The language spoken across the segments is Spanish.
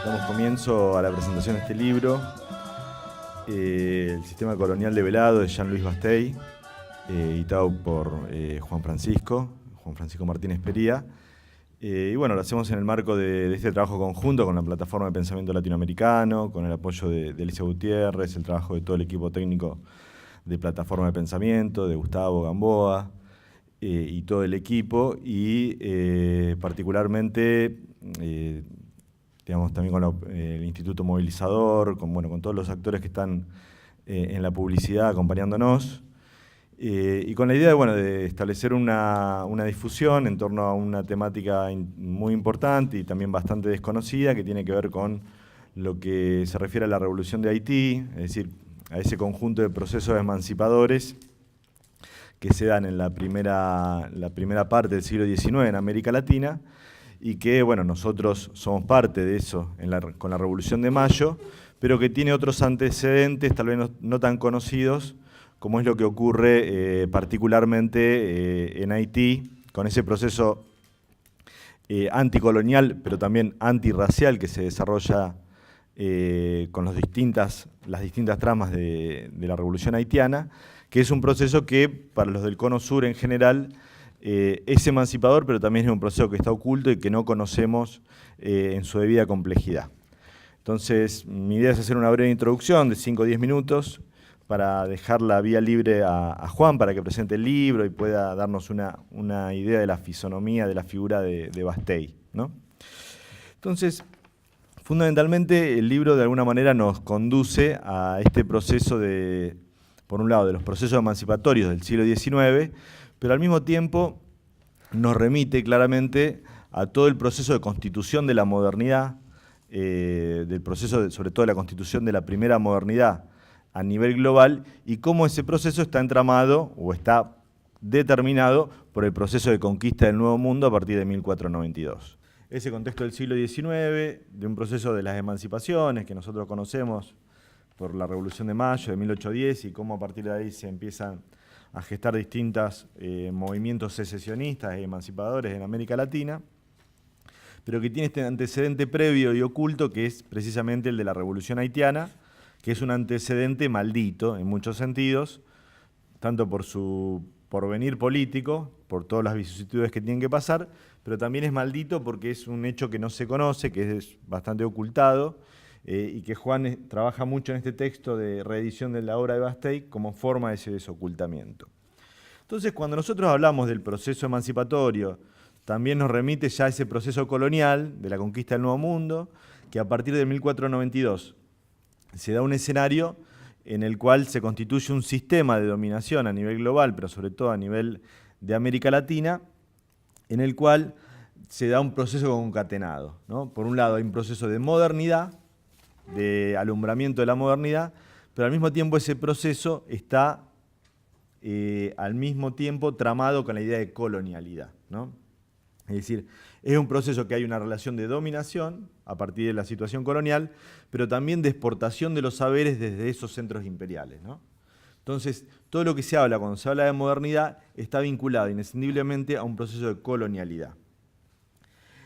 Damos comienzo a la presentación de este libro, El sistema colonial develado, de Jean-Louis Bastei, editado por Juan Francisco Martínez Pería. Y bueno, lo hacemos en el marco de este trabajo conjunto con la Plataforma de Pensamiento Latinoamericano, con el apoyo de Alicia Gutiérrez, el trabajo de todo el equipo técnico de Plataforma de Pensamiento, de Gustavo Gamboa y todo el equipo, y particularmente digamos, también con el Instituto Movilizador, con todos los actores que están en la publicidad acompañándonos, y con la idea de establecer una difusión en torno a una temática muy importante y también bastante desconocida, que tiene que ver con lo que se refiere a la revolución de Haití, es decir, a ese conjunto de procesos emancipadores que se dan en la primera parte del siglo XIX en América Latina, y que, nosotros somos parte de eso con la Revolución de Mayo, pero que tiene otros antecedentes, tal vez no tan conocidos, como es lo que ocurre particularmente en Haití, con ese proceso anticolonial, pero también antirracial que se desarrolla con las distintas tramas de la Revolución Haitiana, que es un proceso que, para los del Cono Sur en general, es emancipador, pero también es un proceso que está oculto y que no conocemos en su debida complejidad. Entonces, mi idea es hacer una breve introducción de 5 o 10 minutos para dejar la vía libre a Juan para que presente el libro y pueda darnos una idea de la fisonomía, de la figura de Bastei, ¿no? Entonces, fundamentalmente, el libro de alguna manera nos conduce a este proceso por un lado, de los procesos emancipatorios del siglo XIX, pero al mismo tiempo nos remite claramente a todo el proceso de constitución de la modernidad, del proceso sobre todo de la constitución de la primera modernidad a nivel global, y cómo ese proceso está entramado o está determinado por el proceso de conquista del Nuevo Mundo a partir de 1492. Ese contexto del siglo XIX, de un proceso de las emancipaciones que nosotros conocemos por la Revolución de Mayo de 1810, y cómo a partir de ahí se empiezan a gestar distintos movimientos secesionistas e emancipadores en América Latina, pero que tiene este antecedente previo y oculto, que es precisamente el de la Revolución Haitiana, que es un antecedente maldito en muchos sentidos, tanto por su porvenir político, por todas las vicisitudes que tienen que pasar, pero también es maldito porque es un hecho que no se conoce, que es bastante ocultado, y que Juan trabaja mucho en este texto de reedición de la obra de Bastei como forma de ese desocultamiento. Entonces, cuando nosotros hablamos del proceso emancipatorio, también nos remite ya a ese proceso colonial de la conquista del Nuevo Mundo, que a partir de 1492 se da un escenario en el cual se constituye un sistema de dominación a nivel global, pero sobre todo a nivel de América Latina, en el cual se da un proceso concatenado, ¿no? Por un lado hay un proceso de modernidad, de alumbramiento de la modernidad, pero al mismo tiempo ese proceso está al mismo tiempo tramado con la idea de colonialidad, ¿no? Es decir, es un proceso que hay una relación de dominación a partir de la situación colonial, pero también de exportación de los saberes desde esos centros imperiales, ¿no? Entonces, todo lo que se habla cuando se habla de modernidad está vinculado inescindiblemente a un proceso de colonialidad.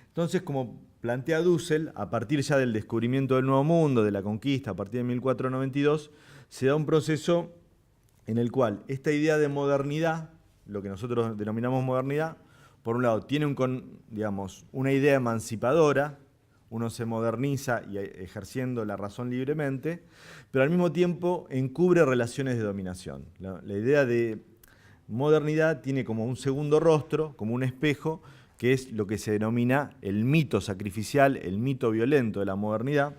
Entonces, como plantea Dussel, a partir ya del descubrimiento del Nuevo Mundo, de la conquista, a partir de 1492, se da un proceso en el cual esta idea de modernidad, lo que nosotros denominamos modernidad, por un lado tiene una idea emancipadora, uno se moderniza y ejerciendo la razón libremente, pero al mismo tiempo encubre relaciones de dominación. La idea de modernidad tiene como un segundo rostro, como un espejo, que es lo que se denomina el mito sacrificial, el mito violento de la modernidad,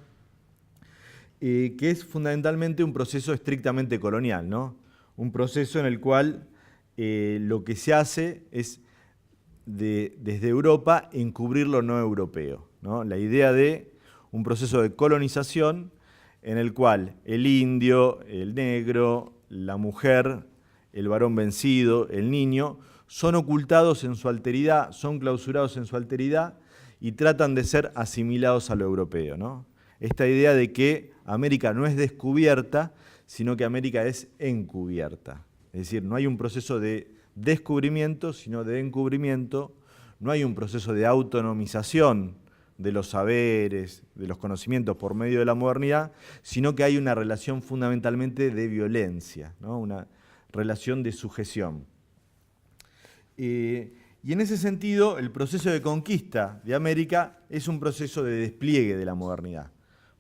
que es fundamentalmente un proceso estrictamente colonial, ¿no? Un proceso en el cual lo que se hace es, desde Europa, encubrir lo no europeo, ¿no? La idea de un proceso de colonización en el cual el indio, el negro, la mujer, el varón vencido, el niño, son ocultados en su alteridad, son clausurados en su alteridad y tratan de ser asimilados a lo europeo, ¿no? Esta idea de que América no es descubierta, sino que América es encubierta. Es decir, no hay un proceso de descubrimiento, sino de encubrimiento. No hay un proceso de autonomización de los saberes, de los conocimientos por medio de la modernidad, sino que hay una relación fundamentalmente de violencia, ¿no? Una relación de sujeción. Y en ese sentido, el proceso de conquista de América es un proceso de despliegue de la modernidad,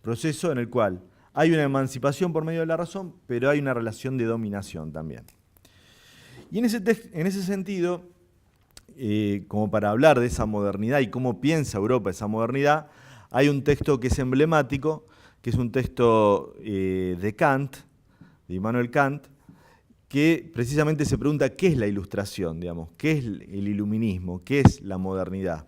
proceso en el cual hay una emancipación por medio de la razón, pero hay una relación de dominación también. Y en ese sentido, como para hablar de esa modernidad y cómo piensa Europa esa modernidad, hay un texto que es emblemático, que es un texto de Kant, de Immanuel Kant, que precisamente se pregunta qué es la ilustración, digamos, qué es el iluminismo, qué es la modernidad.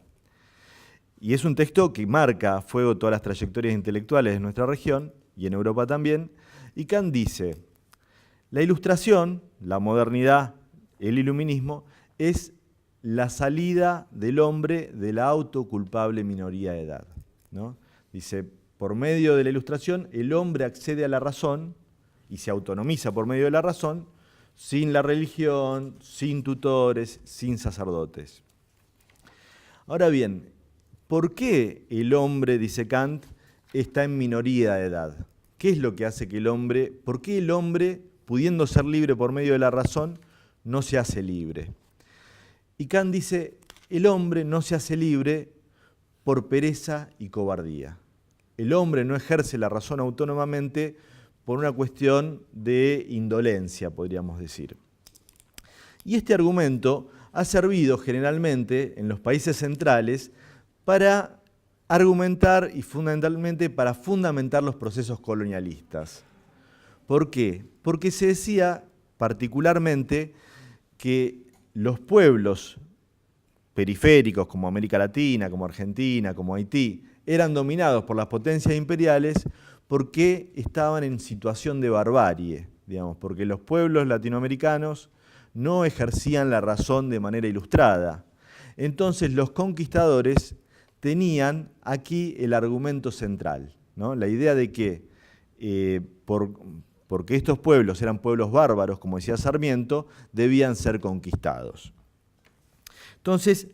Y es un texto que marca a fuego todas las trayectorias intelectuales de nuestra región, y en Europa también, y Kant dice, la ilustración, la modernidad, el iluminismo, es la salida del hombre de la autoculpable minoría de edad, ¿no? Dice, por medio de la ilustración, el hombre accede a la razón y se autonomiza por medio de la razón, sin la religión, sin tutores, sin sacerdotes. Ahora bien, ¿por qué el hombre, dice Kant, está en minoría de edad? ¿Qué es lo que hace que el hombre, por qué el hombre, pudiendo ser libre por medio de la razón, no se hace libre? Y Kant dice, el hombre no se hace libre por pereza y cobardía. El hombre no ejerce la razón autónomamente por una cuestión de indolencia, podríamos decir. Y este argumento ha servido generalmente en los países centrales para argumentar y fundamentalmente para fundamentar los procesos colonialistas. ¿Por qué? Porque se decía particularmente que los pueblos periféricos como América Latina, como Argentina, como Haití, eran dominados por las potencias imperiales porque estaban en situación de barbarie, digamos, porque los pueblos latinoamericanos no ejercían la razón de manera ilustrada. Entonces los conquistadores tenían aquí el argumento central, ¿no? La idea de que porque estos pueblos eran pueblos bárbaros, como decía Sarmiento, debían ser conquistados. Entonces,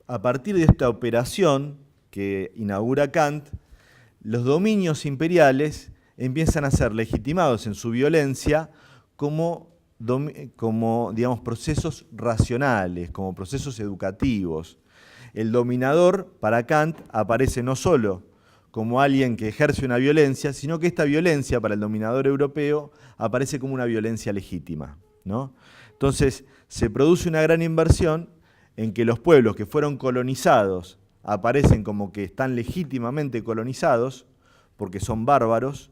a partir de esta operación que inaugura Kant, los dominios imperiales empiezan a ser legitimados en su violencia como digamos, procesos racionales, como procesos educativos. El dominador, para Kant, aparece no solo como alguien que ejerce una violencia, sino que esta violencia para el dominador europeo aparece como una violencia legítima, ¿no? Entonces, se produce una gran inversión en que los pueblos que fueron colonizados aparecen como que están legítimamente colonizados, porque son bárbaros,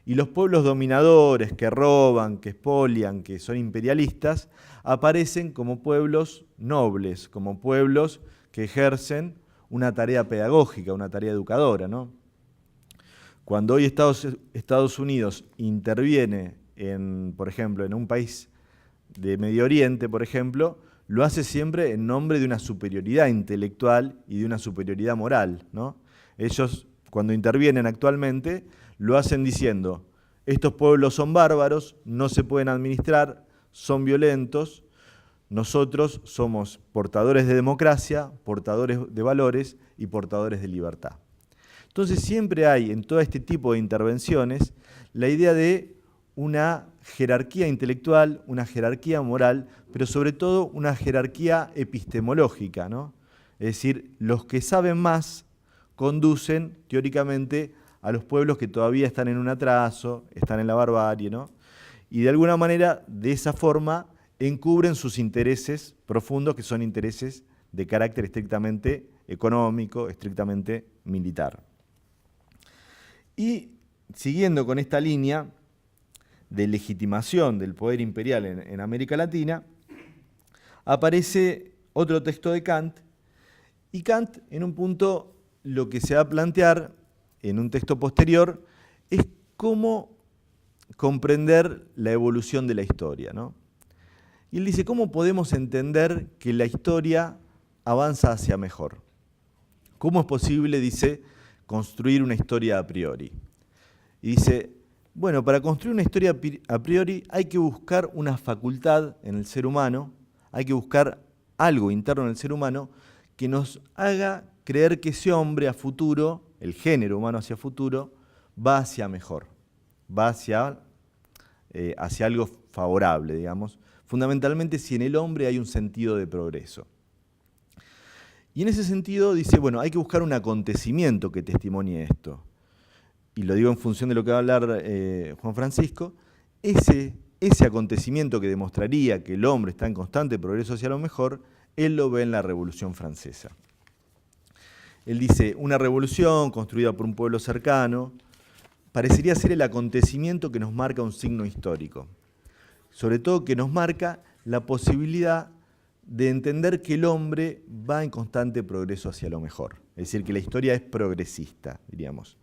y los pueblos dominadores que roban, que expolian, que son imperialistas, aparecen como pueblos nobles, como pueblos que ejercen una tarea pedagógica, una tarea educadora, ¿no? Cuando hoy Estados Unidos interviene, por ejemplo, en un país de Medio Oriente, por ejemplo, lo hace siempre en nombre de una superioridad intelectual y de una superioridad moral, ¿no? Ellos, cuando intervienen actualmente, lo hacen diciendo, estos pueblos son bárbaros, no se pueden administrar, son violentos, nosotros somos portadores de democracia, portadores de valores y portadores de libertad. Entonces siempre hay en todo este tipo de intervenciones la idea de una jerarquía intelectual, una jerarquía moral, pero sobre todo una jerarquía epistemológica, ¿no? Es decir, los que saben más conducen teóricamente a los pueblos que todavía están en un atraso, están en la barbarie, ¿no? Y de alguna manera, de esa forma, encubren sus intereses profundos, que son intereses de carácter estrictamente económico, estrictamente militar. Y siguiendo con esta línea de legitimación del poder imperial en América Latina, aparece otro texto de Kant, y Kant, en un punto, lo que se va a plantear en un texto posterior es cómo comprender la evolución de la historia, ¿no? Y él dice, ¿cómo podemos entender que la historia avanza hacia mejor? ¿Cómo es posible, dice, construir una historia a priori? Y dice, Bueno, para construir una historia a priori hay que buscar una facultad en el ser humano, hay que buscar algo interno en el ser humano que nos haga creer que ese hombre a futuro, el género humano hacia futuro, va hacia mejor, va hacia algo favorable, digamos. Fundamentalmente si en el hombre hay un sentido de progreso. Y en ese sentido dice, bueno, hay que buscar un acontecimiento que testimonie esto. Y lo digo en función de lo que va a hablar Juan Francisco, ese acontecimiento que demostraría que el hombre está en constante progreso hacia lo mejor, él lo ve en la Revolución Francesa. Él dice, una revolución construida por un pueblo cercano, parecería ser el acontecimiento que nos marca un signo histórico. Sobre todo que nos marca la posibilidad de entender que el hombre va en constante progreso hacia lo mejor. Es decir, que la historia es progresista, diríamos.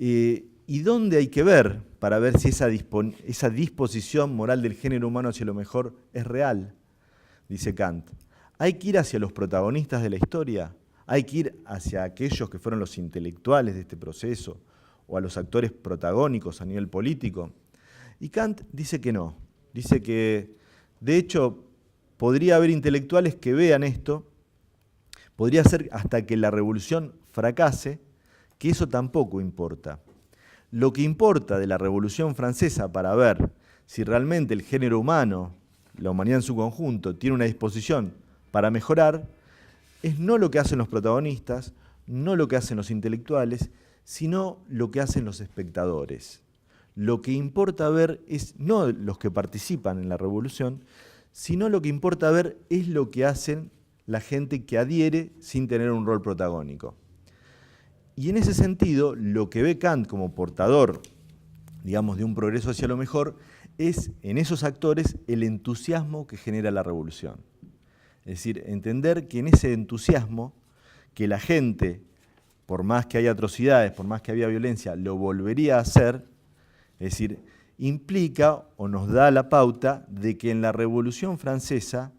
¿Y dónde hay que ver para ver si esa disposición moral del género humano hacia lo mejor es real? Dice Kant. ¿Hay que ir hacia los protagonistas de la historia? ¿Hay que ir hacia aquellos que fueron los intelectuales de este proceso? ¿O a los actores protagónicos a nivel político? Y Kant dice que no. Dice que, de hecho, podría haber intelectuales que vean esto, podría ser hasta que la revolución fracase, que eso tampoco importa. Lo que importa de la Revolución Francesa para ver si realmente el género humano, la humanidad en su conjunto, tiene una disposición para mejorar, es no lo que hacen los protagonistas, no lo que hacen los intelectuales, sino lo que hacen los espectadores. Lo que importa ver es no los que participan en la revolución, sino lo que importa ver es lo que hacen la gente que adhiere sin tener un rol protagónico. Y en ese sentido, lo que ve Kant como portador, digamos, de un progreso hacia lo mejor, es en esos actores el entusiasmo que genera la revolución. Es decir, entender que en ese entusiasmo, que la gente, por más que haya atrocidades, por más que haya violencia, lo volvería a hacer, es decir, implica o nos da la pauta de que en la Revolución Francesa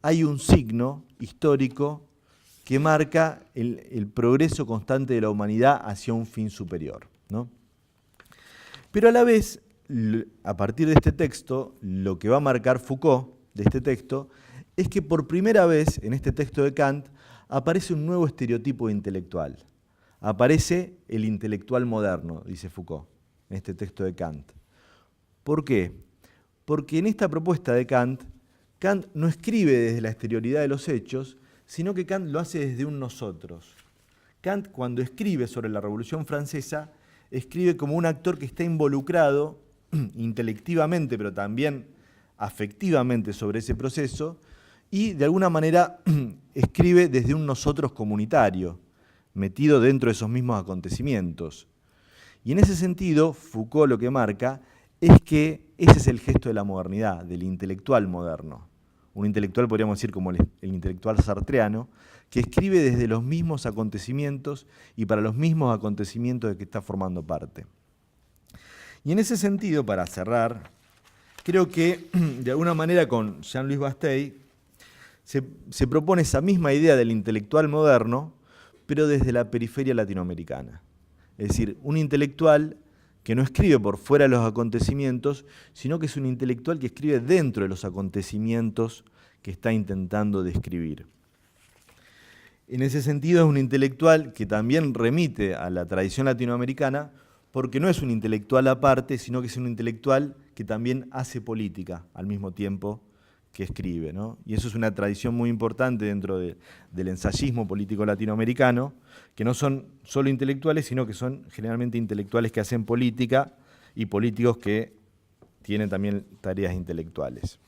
hay un signo histórico que marca el progreso constante de la humanidad hacia un fin superior, ¿no? Pero a la vez, a partir de este texto, lo que va a marcar Foucault de este texto es que por primera vez en este texto de Kant aparece un nuevo estereotipo intelectual. Aparece el intelectual moderno, dice Foucault, en este texto de Kant. ¿Por qué? Porque en esta propuesta de Kant, Kant no escribe desde la exterioridad de los hechos, sino que Kant lo hace desde un nosotros. Kant, cuando escribe sobre la Revolución Francesa, escribe como un actor que está involucrado intelectivamente, pero también afectivamente sobre ese proceso, y de alguna manera escribe desde un nosotros comunitario, metido dentro de esos mismos acontecimientos. Y en ese sentido, Foucault lo que marca es que ese es el gesto de la modernidad, del intelectual moderno. Un intelectual, podríamos decir, como el intelectual sartreano, que escribe desde los mismos acontecimientos y para los mismos acontecimientos de que está formando parte. Y en ese sentido, para cerrar, creo que de alguna manera con Jean-Louis Bastei se propone esa misma idea del intelectual moderno, pero desde la periferia latinoamericana. Es decir, un intelectual que no escribe por fuera de los acontecimientos, sino que es un intelectual que escribe dentro de los acontecimientos que está intentando describir. En ese sentido es un intelectual que también remite a la tradición latinoamericana, porque no es un intelectual aparte, sino que es un intelectual que también hace política al mismo tiempo que escribe, ¿no? Y eso es una tradición muy importante dentro del ensayismo político latinoamericano, que no son solo intelectuales, sino que son generalmente intelectuales que hacen política y políticos que tienen también tareas intelectuales.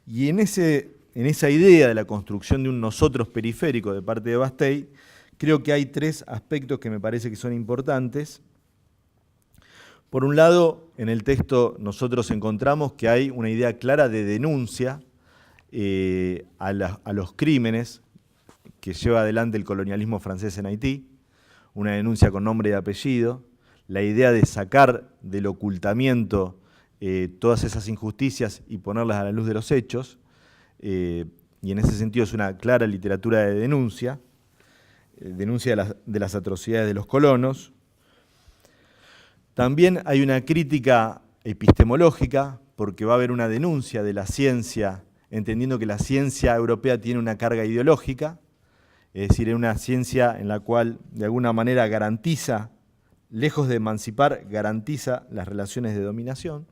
Y en esa idea de la construcción de un nosotros periférico de parte de Bastei, creo que hay tres aspectos que me parece que son importantes. Por un lado, en el texto nosotros encontramos que hay una idea clara de denuncia a los crímenes que lleva adelante el colonialismo francés en Haití, una denuncia con nombre y apellido, la idea de sacar del ocultamiento todas esas injusticias y ponerlas a la luz de los hechos, y en ese sentido es una clara literatura de denuncia, denuncia de las atrocidades de los colonos. También hay una crítica epistemológica, porque va a haber una denuncia de la ciencia, entendiendo que la ciencia europea tiene una carga ideológica, es decir, es una ciencia en la cual de alguna manera garantiza, lejos de emancipar, garantiza las relaciones de dominación.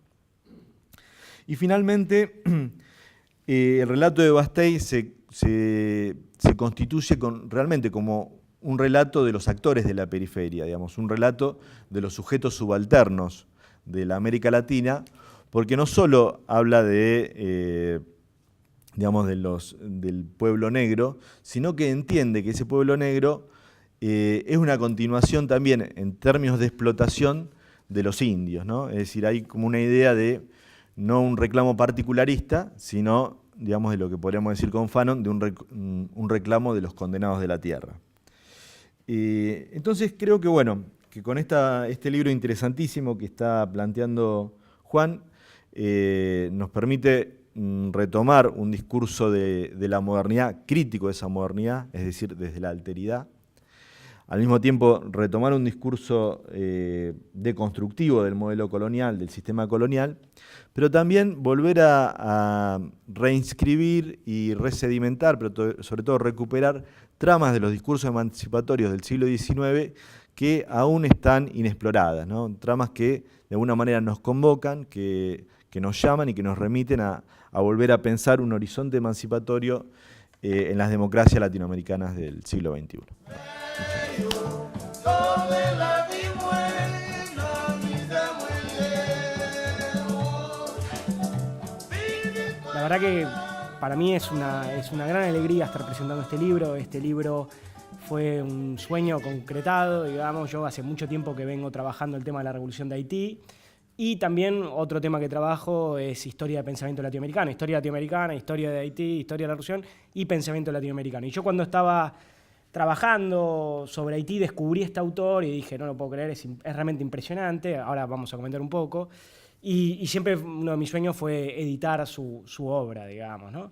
Y finalmente, el relato de Bastei se constituye realmente como un relato de los actores de la periferia, digamos, un relato de los sujetos subalternos de la América Latina, porque no solo habla de, digamos, del pueblo negro, sino que entiende que ese pueblo negro es una continuación también en términos de explotación de los indios, ¿no? Es decir, hay como una idea de no un reclamo particularista, sino, digamos, de lo que podríamos decir con Fanon, de un reclamo de los condenados de la tierra. Entonces creo que, bueno, que con este libro interesantísimo que está planteando Juan, nos permite retomar un discurso de la modernidad, crítico de esa modernidad, es decir, desde la alteridad. Al mismo tiempo, retomar un discurso deconstructivo del modelo colonial, del sistema colonial, pero también volver a reinscribir y resedimentar, pero sobre todo recuperar tramas de los discursos emancipatorios del siglo XIX que aún están inexploradas, ¿no? Tramas que de alguna manera nos convocan, que nos llaman y que nos remiten a volver a pensar un horizonte emancipatorio en las democracias latinoamericanas del siglo XXI. La verdad que para mí es una gran alegría estar presentando este libro. Este libro fue un sueño concretado, digamos. Yo hace mucho tiempo que vengo trabajando el tema de la revolución de Haití. Y también otro tema que trabajo es historia de pensamiento latinoamericano. Historia latinoamericana, historia de Haití, historia de la revolución y pensamiento latinoamericano. Y yo cuando estaba trabajando sobre Haití descubrí este autor y dije, no lo puedo creer, es realmente impresionante. Ahora vamos a comentar un poco. Y siempre uno de mis sueños fue editar su obra, digamos, ¿no?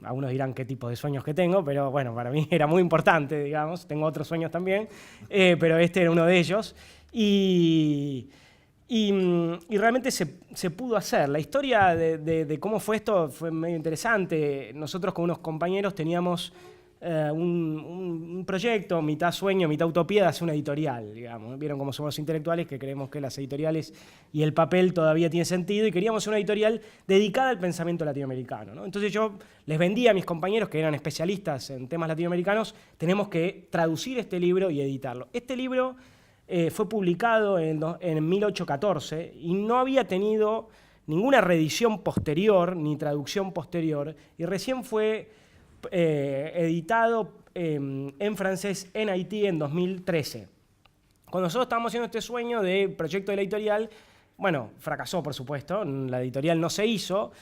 Algunos dirán qué tipo de sueños que tengo, pero bueno, para mí era muy importante, digamos. Tengo otros sueños también, pero este era uno de ellos. Y realmente se pudo hacer. La historia de cómo fue esto fue medio interesante. Nosotros con unos compañeros teníamos un proyecto, mitad sueño, mitad utopía, de hacer una editorial, digamos. Vieron cómo somos los intelectuales, que creemos que las editoriales y el papel todavía tiene sentido, y queríamos hacer una editorial dedicada al pensamiento latinoamericano, ¿no? Entonces yo les vendí a mis compañeros, que eran especialistas en temas latinoamericanos, tenemos que traducir este libro y editarlo. Este libro fue publicado en 1814 y no había tenido ninguna reedición posterior ni traducción posterior, y recién fue editado en francés en Haití en 2013. Cuando nosotros estábamos haciendo este sueño de proyecto de la editorial, bueno, fracasó por supuesto, la editorial no se hizo,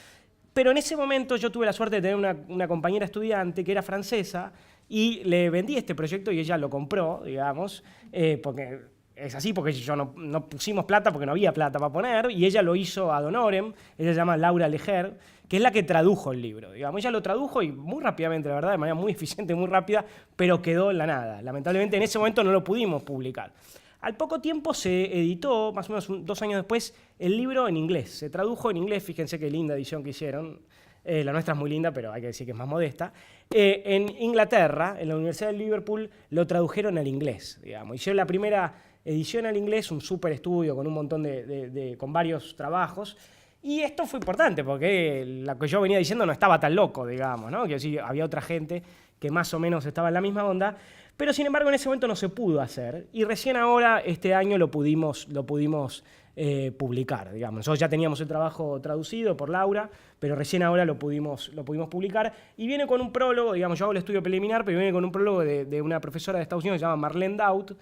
pero en ese momento yo tuve la suerte de tener una compañera estudiante que era francesa y le vendí este proyecto y ella lo compró, digamos, porque es así, porque yo no pusimos plata porque no había plata para poner, y ella lo hizo ad honorem. Ella se llama Laura Leger, que es la que tradujo el libro, digamos. Ella lo tradujo y muy rápidamente, la verdad, de manera muy eficiente, muy rápida, pero quedó en la nada. Lamentablemente en ese momento no lo pudimos publicar. Al poco tiempo se editó, más o menos 2 años después, el libro en inglés. Se tradujo en inglés, fíjense qué linda edición que hicieron. La nuestra es muy linda, pero hay que decir que es más modesta. En Inglaterra, en la Universidad de Liverpool, lo tradujeron al inglés, digamos. Hicieron la primera edición al inglés, un súper estudio con un montón con varios trabajos. Y esto fue importante porque lo que yo venía diciendo no estaba tan loco, digamos, ¿no? Que sí, había otra gente que más o menos estaba en la misma onda, pero sin embargo en ese momento no se pudo hacer. Y recién ahora, este año, lo pudimos publicar, digamos. Nosotros ya teníamos el trabajo traducido por Laura, pero recién ahora lo pudimos publicar. Y viene con un prólogo, digamos, yo hago el estudio preliminar, pero viene con un prólogo de una profesora de Estados Unidos que se llama Marlene Daut,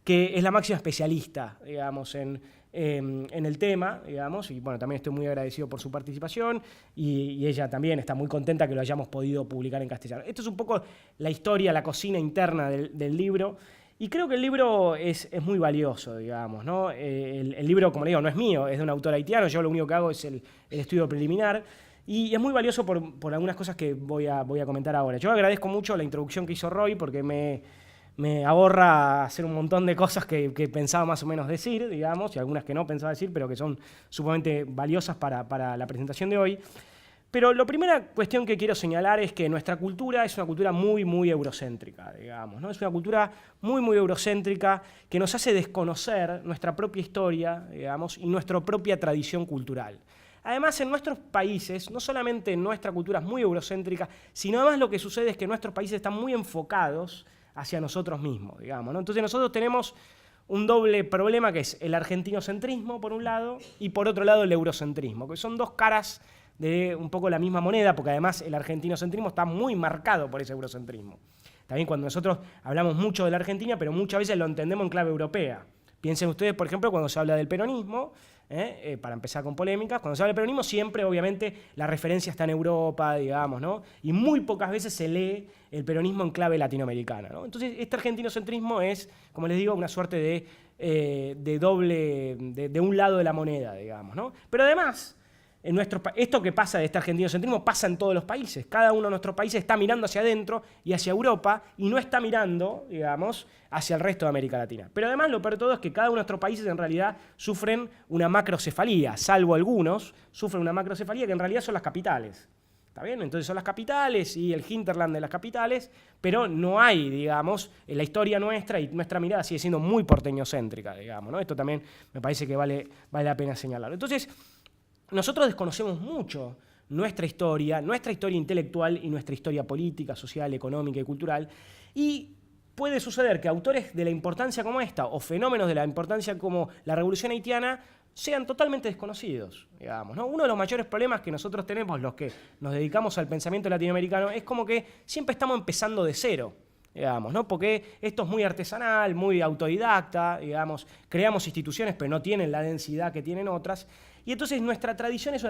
que es la máxima especialista, digamos, en el tema, digamos, y bueno, también estoy muy agradecido por su participación, y ella también está muy contenta que lo hayamos podido publicar en castellano. Esto es un poco la historia, la cocina interna del libro, y creo que el libro es muy valioso, digamos, ¿no? El libro, como le digo, no es mío, es de un autor haitiano, yo lo único que hago es el estudio preliminar, y es muy valioso por algunas cosas que voy a comentar ahora. Yo agradezco mucho la introducción que hizo Roy, porque me me ahorra hacer un montón de cosas que pensaba más o menos decir, digamos, y algunas que no pensaba decir, pero que son sumamente valiosas para la presentación de hoy. Pero la primera cuestión que quiero señalar es que nuestra cultura es una cultura muy, muy eurocéntrica, digamos, ¿no? Es una cultura muy, muy eurocéntrica que nos hace desconocer nuestra propia historia, digamos, y nuestra propia tradición cultural. Además, en nuestros países, no solamente nuestra cultura es muy eurocéntrica, sino además lo que sucede es que nuestros países están muy enfocados hacia nosotros mismos, digamos, ¿no? Entonces nosotros tenemos un doble problema que es el argentinocentrismo, por un lado, y por otro lado el eurocentrismo, que son dos caras de un poco la misma moneda, porque además el argentinocentrismo está muy marcado por ese eurocentrismo. También cuando nosotros hablamos mucho de la Argentina, pero muchas veces lo entendemos en clave europea. Piensen ustedes, por ejemplo, cuando se habla del peronismo, para empezar con polémicas, cuando se habla del peronismo siempre, obviamente, la referencia está en Europa, digamos, ¿no? Y muy pocas veces se lee el peronismo en clave latinoamericana, ¿no? Entonces, este argentinocentrismo es, como les digo, una suerte de doble, de un lado de la moneda, digamos, ¿no? Pero además, esto que pasa de este argentinocentrismo pasa en todos los países. Cada uno de nuestros países está mirando hacia adentro y hacia Europa y no está mirando, digamos, hacia el resto de América Latina. Pero además lo peor de todo es que cada uno de nuestros países en realidad sufren una macrocefalía, salvo algunos, sufren una macrocefalía que en realidad son las capitales. ¿Está bien? Entonces son las capitales y el hinterland de las capitales, pero no hay, digamos, en la historia nuestra y nuestra mirada sigue siendo muy porteñocéntrica, digamos, ¿no? Esto también me parece que vale la pena señalarlo. Entonces, nosotros desconocemos mucho nuestra historia intelectual y nuestra historia política, social, económica y cultural, y puede suceder que autores de la importancia como esta o fenómenos de la importancia como la Revolución Haitiana sean totalmente desconocidos, digamos, ¿no? Uno de los mayores problemas que nosotros tenemos, los que nos dedicamos al pensamiento latinoamericano, es como que siempre estamos empezando de cero, digamos, ¿no? Porque esto es muy artesanal, muy autodidacta, digamos, creamos instituciones pero no tienen la densidad que tienen otras. Y entonces nuestra tradición es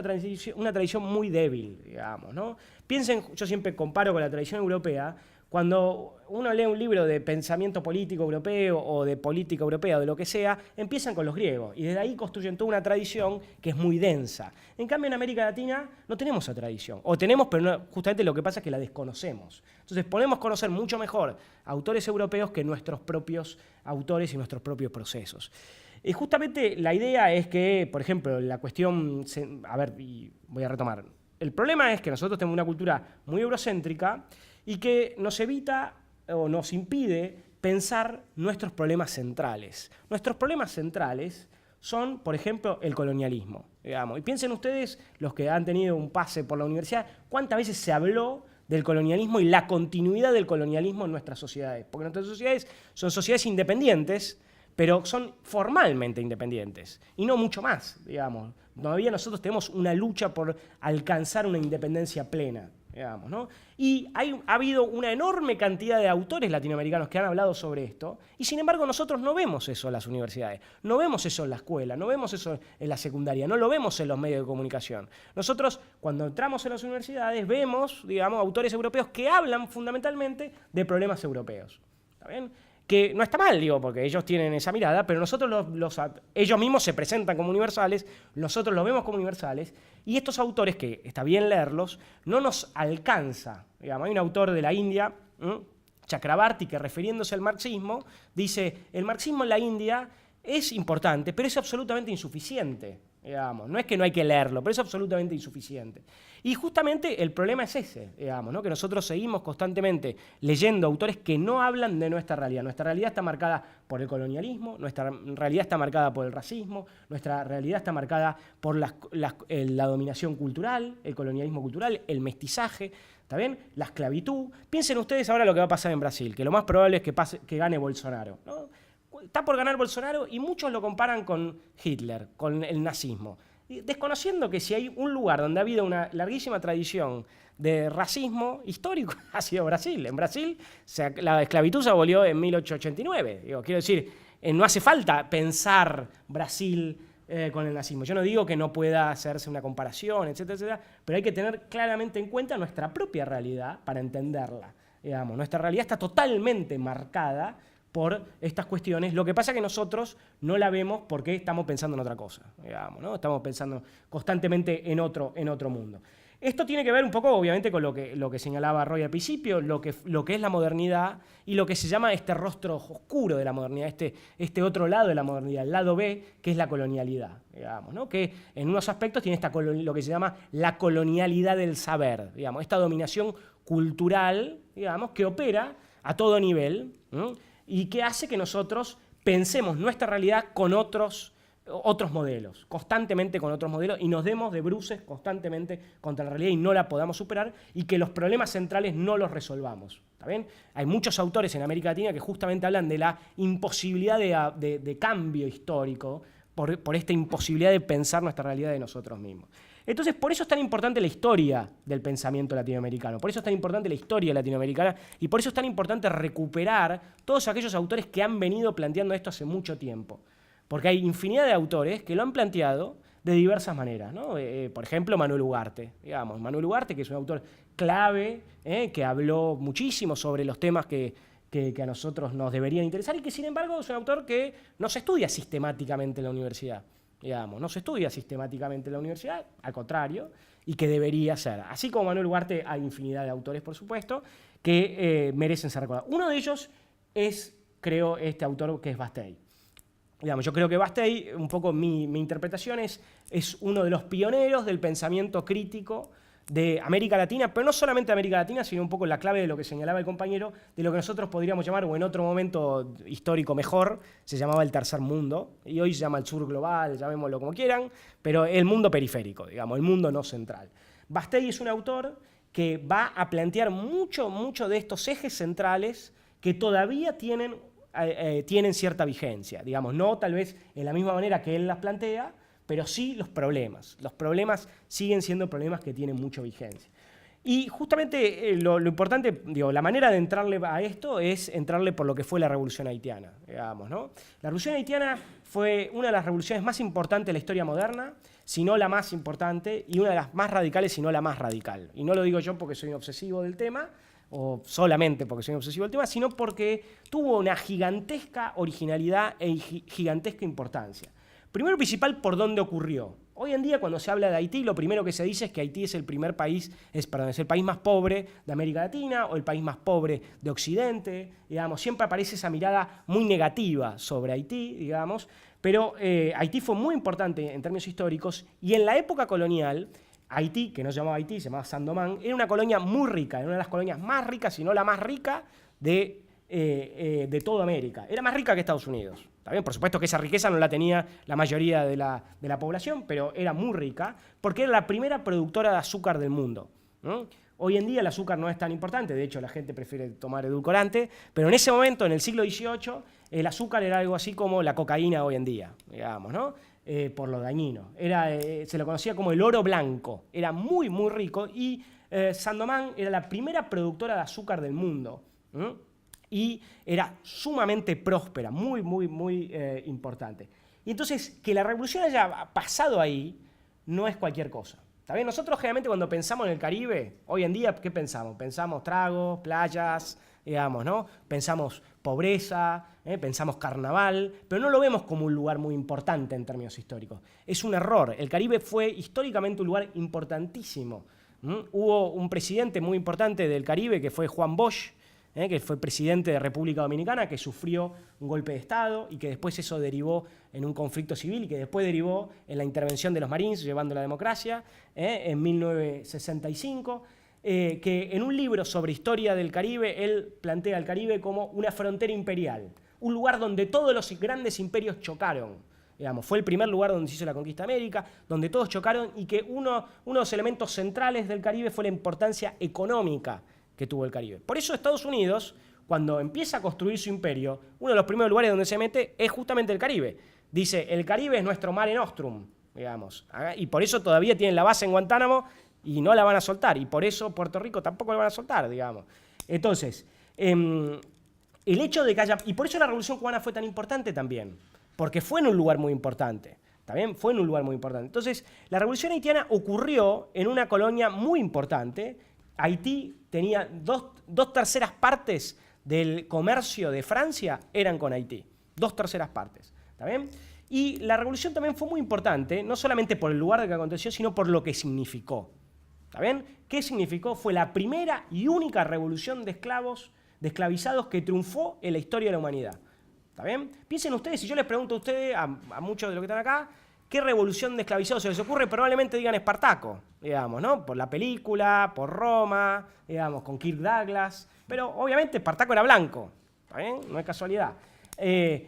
una tradición muy débil, digamos, ¿no? Piensen, yo siempre comparo con la tradición europea, cuando uno lee un libro de pensamiento político europeo o de política europea o de lo que sea, empiezan con los griegos y desde ahí construyen toda una tradición que es muy densa. En cambio, en América Latina no tenemos esa tradición, o tenemos, pero no, justamente lo que pasa es que la desconocemos. Entonces podemos conocer mucho mejor autores europeos que nuestros propios autores y nuestros propios procesos. Y justamente la idea es que, por ejemplo, la cuestión, a ver, y voy a retomar, el problema es que nosotros tenemos una cultura muy eurocéntrica y que nos evita o nos impide pensar nuestros problemas centrales. Nuestros problemas centrales son, por ejemplo, el colonialismo, digamos. Y piensen ustedes, los que han tenido un pase por la universidad, cuántas veces se habló del colonialismo y la continuidad del colonialismo en nuestras sociedades. Porque nuestras sociedades son sociedades independientes, pero son formalmente independientes, y no mucho más, digamos. Todavía nosotros tenemos una lucha por alcanzar una independencia plena, digamos, ¿no? Y ha habido una enorme cantidad de autores latinoamericanos que han hablado sobre esto, y sin embargo nosotros no vemos eso en las universidades, no vemos eso en la escuela, no vemos eso en la secundaria, no lo vemos en los medios de comunicación. Nosotros, cuando entramos en las universidades, vemos, digamos, autores europeos que hablan fundamentalmente de problemas europeos, ¿está bien? Que no está mal, digo, porque ellos tienen esa mirada, pero nosotros ellos mismos se presentan como universales, nosotros los vemos como universales, y estos autores, que está bien leerlos, no nos alcanza. Digamos, hay un autor de la India, Chakrabarty, que refiriéndose al marxismo, dice, el marxismo en la India es importante, pero es absolutamente insuficiente. Digamos, no es que no hay que leerlo, pero es absolutamente insuficiente. Y justamente el problema es ese, digamos, ¿no? Que nosotros seguimos constantemente leyendo autores que no hablan de nuestra realidad. Nuestra realidad está marcada por el colonialismo, nuestra realidad está marcada por el racismo, nuestra realidad está marcada por la dominación cultural, el colonialismo cultural, el mestizaje, ¿está bien? La esclavitud. Piensen ustedes ahora lo que va a pasar en Brasil, que lo más probable es que gane Bolsonaro, ¿no? Está por ganar Bolsonaro y muchos lo comparan con Hitler, con el nazismo, desconociendo que si hay un lugar donde ha habido una larguísima tradición de racismo histórico, ha sido Brasil. En Brasil la esclavitud se abolió en 1889. Digo, quiero decir, no hace falta pensar Brasil con el nazismo. Yo no digo que no pueda hacerse una comparación, etcétera, etcétera, pero hay que tener claramente en cuenta nuestra propia realidad para entenderla. Digamos, nuestra realidad está totalmente marcada por estas cuestiones. Lo que pasa es que nosotros no la vemos porque estamos pensando en otra cosa, digamos, ¿no? Estamos pensando constantemente en otro mundo. Esto tiene que ver un poco, obviamente, con lo que señalaba Roy al principio, lo que es la modernidad y lo que se llama este rostro oscuro de la modernidad, este otro lado de la modernidad, el lado B, que es la colonialidad, digamos, ¿no? Que en unos aspectos tiene lo que se llama la colonialidad del saber, digamos, esta dominación cultural, digamos, que opera a todo nivel, ¿no? Y que hace que nosotros pensemos nuestra realidad con otros modelos, constantemente con otros modelos, y nos demos de bruces constantemente contra la realidad y no la podamos superar, y que los problemas centrales no los resolvamos. ¿Está bien? Hay muchos autores en América Latina que justamente hablan de la imposibilidad de cambio histórico por esta imposibilidad de pensar nuestra realidad de nosotros mismos. Entonces, por eso es tan importante la historia del pensamiento latinoamericano, por eso es tan importante la historia latinoamericana y por eso es tan importante recuperar todos aquellos autores que han venido planteando esto hace mucho tiempo. Porque hay infinidad de autores que lo han planteado de diversas maneras, ¿no? Por ejemplo, Manuel Ugarte. Digamos, Manuel Ugarte, que es un autor clave, que habló muchísimo sobre los temas que a nosotros nos deberían interesar y que, sin embargo, es un autor que no se estudia sistemáticamente en la universidad. Digamos, no se estudia sistemáticamente en la universidad, al contrario, y que debería ser. Así como Manuel Ugarte, hay infinidad de autores, por supuesto, que merecen ser recordados. Uno de ellos es, creo, este autor que es Bastei. Digamos, yo creo que Bastei, un poco mi interpretación es uno de los pioneros del pensamiento crítico de América Latina, pero no solamente América Latina, sino un poco la clave de lo que señalaba el compañero, de lo que nosotros podríamos llamar, o en otro momento histórico mejor, se llamaba el tercer mundo, y hoy se llama el sur global, llamémoslo como quieran, pero el mundo periférico, digamos, el mundo no central. Bastei es un autor que va a plantear mucho de estos ejes centrales que todavía tienen cierta vigencia, digamos, no tal vez en la misma manera que él las plantea, pero sí los problemas. Los problemas siguen siendo problemas que tienen mucha vigencia. Y justamente lo importante, digo, la manera de entrarle a esto es entrarle por lo que fue la Revolución Haitiana, digamos, ¿no? La Revolución Haitiana fue una de las revoluciones más importantes de la historia moderna, si no la más importante, y una de las más radicales, si no la más radical. Y no lo digo yo porque soy un obsesivo del tema, o solamente porque soy un obsesivo del tema, sino porque tuvo una gigantesca originalidad e gigantesca importancia. Primero y principal, por dónde ocurrió. Hoy en día, cuando se habla de Haití, lo primero que se dice es que Haití es el país más pobre de América Latina o el país más pobre de Occidente. Digamos, siempre aparece esa mirada muy negativa sobre Haití, digamos, pero Haití fue muy importante en términos históricos y en la época colonial, Haití, que no se llamaba Haití, se llamaba Saint-Domingue, era una colonia muy rica, era una de las colonias más ricas, si no la más rica de toda América. Era más rica que Estados Unidos. ¿Está bien? Por supuesto que esa riqueza no la tenía la mayoría de la población, pero era muy rica porque era la primera productora de azúcar del mundo, ¿no? Hoy en día el azúcar no es tan importante, de hecho la gente prefiere tomar edulcorante, pero en ese momento, en el siglo XVIII, el azúcar era algo así como la cocaína hoy en día, digamos, ¿no? Por lo dañino. Se lo conocía como el oro blanco, era muy rico y Saint-Domingue era la primera productora de azúcar del mundo, ¿no? Y era sumamente próspera, muy importante. Y entonces, que la revolución haya pasado ahí no es cualquier cosa. ¿Está bien? Nosotros generalmente cuando pensamos en el Caribe, hoy en día, ¿qué pensamos? Pensamos tragos, playas, digamos, ¿no? Pensamos pobreza, pensamos carnaval, pero no lo vemos como un lugar muy importante en términos históricos. Es un error. El Caribe fue históricamente un lugar importantísimo. Hubo un presidente muy importante del Caribe que fue Juan Bosch, que fue presidente de República Dominicana, que sufrió un golpe de Estado y que después eso derivó en un conflicto civil y que después derivó en la intervención de los Marines llevando la democracia en 1965, que en un libro sobre historia del Caribe, él plantea al Caribe como una frontera imperial, un lugar donde todos los grandes imperios chocaron. Digamos, fue el primer lugar donde se hizo la conquista de América, donde todos chocaron y que uno de los elementos centrales del Caribe fue la importancia económica que tuvo el Caribe. Por eso Estados Unidos, cuando empieza a construir su imperio, uno de los primeros lugares donde se mete es justamente el Caribe. Dice, el Caribe es nuestro Mare Nostrum, digamos, y por eso todavía tienen la base en Guantánamo y no la van a soltar, y por eso Puerto Rico tampoco la van a soltar, digamos. Entonces, el hecho de que haya... Y por eso la Revolución Cubana fue tan importante también, porque fue en un lugar muy importante. También fue en un lugar muy importante. Entonces, la Revolución Haitiana ocurrió en una colonia muy importante. Haití tenía dos terceras partes del comercio de Francia eran con Haití. 2/3 partes. ¿Está bien? Y la revolución también fue muy importante, no solamente por el lugar de que aconteció, sino por lo que significó. ¿Está bien? ¿Qué significó? Fue la primera y única revolución de esclavos, de esclavizados que triunfó en la historia de la humanidad. ¿Está bien? Piensen ustedes, si yo les pregunto a ustedes, a muchos de los que están acá, ¿qué revolución de esclavizados se les ocurre? Probablemente digan Espartaco, digamos, ¿no? Por la película, por Roma, digamos, con Kirk Douglas. Pero obviamente Espartaco era blanco, ¿está bien? No es casualidad.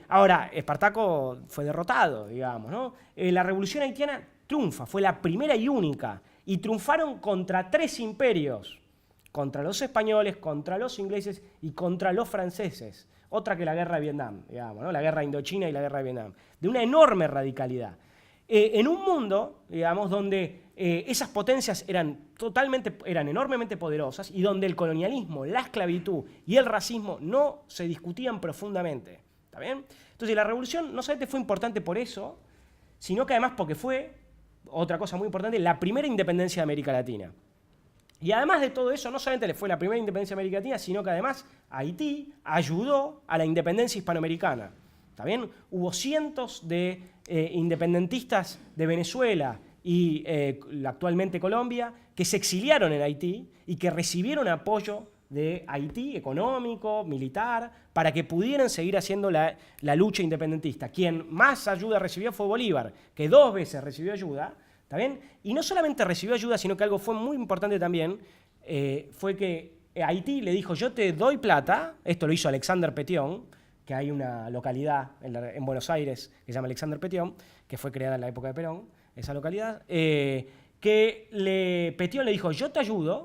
Ahora, Espartaco fue derrotado, digamos, ¿no? La revolución haitiana triunfa, fue la primera y única. Y triunfaron contra 3 imperios, contra los españoles, contra los ingleses y contra los franceses. Otra que la guerra de Vietnam, digamos, ¿no? La guerra de Indochina y la guerra de Vietnam. De una enorme radicalidad. En un mundo, digamos, donde esas potencias eran enormemente poderosas y donde el colonialismo, la esclavitud y el racismo no se discutían profundamente. ¿Está bien? Entonces la revolución no solamente fue importante por eso, sino que además porque fue, otra cosa muy importante, la primera independencia de América Latina. Y además de todo eso, no solamente fue la primera independencia de América Latina, sino que además Haití ayudó a la independencia hispanoamericana. ¿Está bien? Hubo cientos de independentistas de Venezuela y actualmente Colombia que se exiliaron en Haití y que recibieron apoyo de Haití, económico, militar, para que pudieran seguir haciendo la lucha independentista. Quien más ayuda recibió fue Bolívar, que 2 veces recibió ayuda, ¿está bien? Y no solamente recibió ayuda, sino que algo fue muy importante también, fue que Haití le dijo, yo te doy plata, esto lo hizo Alexander Petion, que hay una localidad en Buenos Aires que se llama Alexander Petion, que fue creada en la época de Perón, esa localidad, Petion le dijo, yo te ayudo,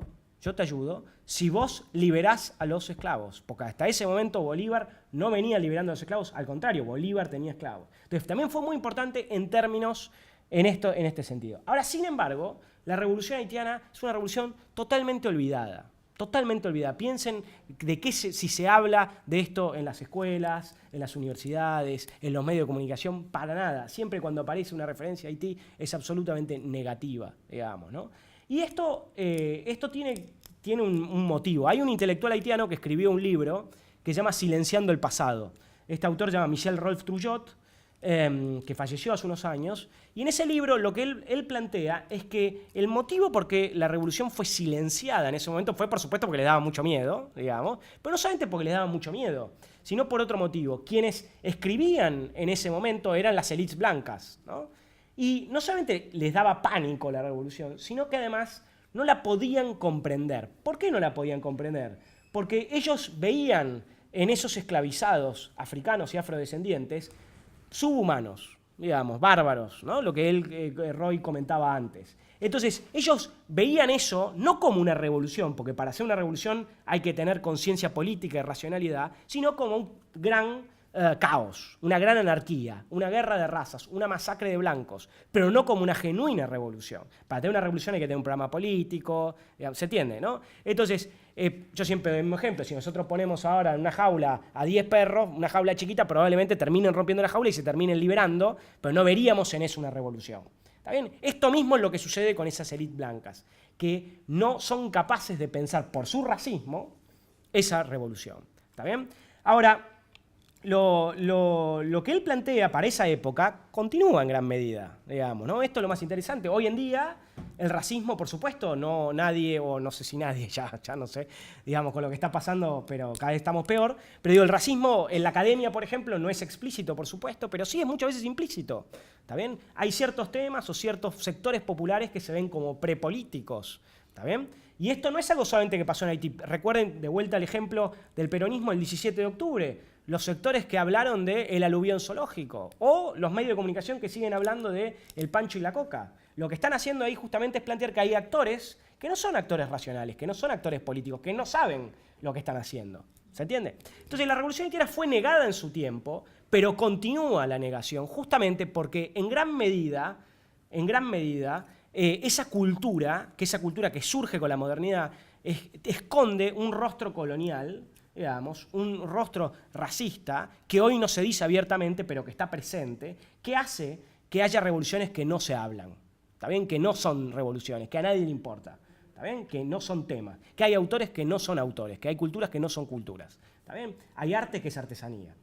si vos liberás a los esclavos. Porque hasta ese momento Bolívar no venía liberando a los esclavos, al contrario, Bolívar tenía esclavos. Entonces también fue muy importante en términos, en este sentido. Ahora, sin embargo, la revolución haitiana es una revolución totalmente olvidada. Totalmente olvidada. Piensen de qué si se habla de esto en las escuelas, en las universidades, en los medios de comunicación, para nada. Siempre cuando aparece una referencia a Haití es absolutamente negativa, digamos, ¿no? Y esto tiene un motivo. Hay un intelectual haitiano que escribió un libro que se llama Silenciando el pasado. Este autor se llama Michel Rolf Trouillot, que falleció hace unos años, y en ese libro lo que él plantea es que el motivo por qué la revolución fue silenciada en ese momento fue, por supuesto, porque le daba mucho miedo, digamos, pero no solamente porque les daba mucho miedo, sino por otro motivo. Quienes escribían en ese momento eran las élites blancas, ¿no? Y no solamente les daba pánico la revolución, sino que además no la podían comprender. ¿Por qué no la podían comprender? Porque ellos veían en esos esclavizados africanos y afrodescendientes subhumanos, digamos, bárbaros, ¿no? Lo que Roy comentaba antes. Entonces, ellos veían eso no como una revolución, porque para hacer una revolución hay que tener conciencia política y racionalidad, sino como un gran caos, una gran anarquía, una guerra de razas, una masacre de blancos, pero no como una genuina revolución. Para tener una revolución hay que tener un programa político, digamos, ¿se entiende, no? Entonces, yo siempre doy un ejemplo, si nosotros ponemos ahora en una jaula a 10 perros, una jaula chiquita, probablemente terminen rompiendo la jaula y se terminen liberando, pero no veríamos en eso una revolución. ¿Está bien? Esto mismo es lo que sucede con esas élites blancas, que no son capaces de pensar por su racismo esa revolución. ¿Está bien? Ahora, lo que él plantea para esa época continúa en gran medida, digamos, ¿no? Esto es lo más interesante. Hoy en día, el racismo, por supuesto, nadie, o no sé si nadie, ya no sé, digamos, con lo que está pasando, pero cada vez estamos peor. Pero digo, el racismo en la academia, por ejemplo, no es explícito, por supuesto, pero sí es muchas veces implícito. ¿Está bien? Hay ciertos temas o ciertos sectores populares que se ven como prepolíticos. ¿Está bien? Y esto no es algo solamente que pasó en Haití. Recuerden, de vuelta al ejemplo del peronismo el 17 de octubre, los sectores que hablaron del aluvión zoológico, o los medios de comunicación que siguen hablando de el pancho y la coca. Lo que están haciendo ahí justamente es plantear que hay actores que no son actores racionales, que no son actores políticos, que no saben lo que están haciendo. ¿Se entiende? Entonces la revolución haitiana fue negada en su tiempo, pero continúa la negación, justamente porque en gran medida, esa cultura que surge con la modernidad, esconde un rostro colonial, digamos, un rostro racista, que hoy no se dice abiertamente, pero que está presente, que hace que haya revoluciones que no se hablan, ¿está bien? Que no son revoluciones, que a nadie le importa, ¿está bien? Que no son temas, que hay autores que no son autores, que hay culturas que no son culturas, ¿está bien? Hay arte que es artesanía.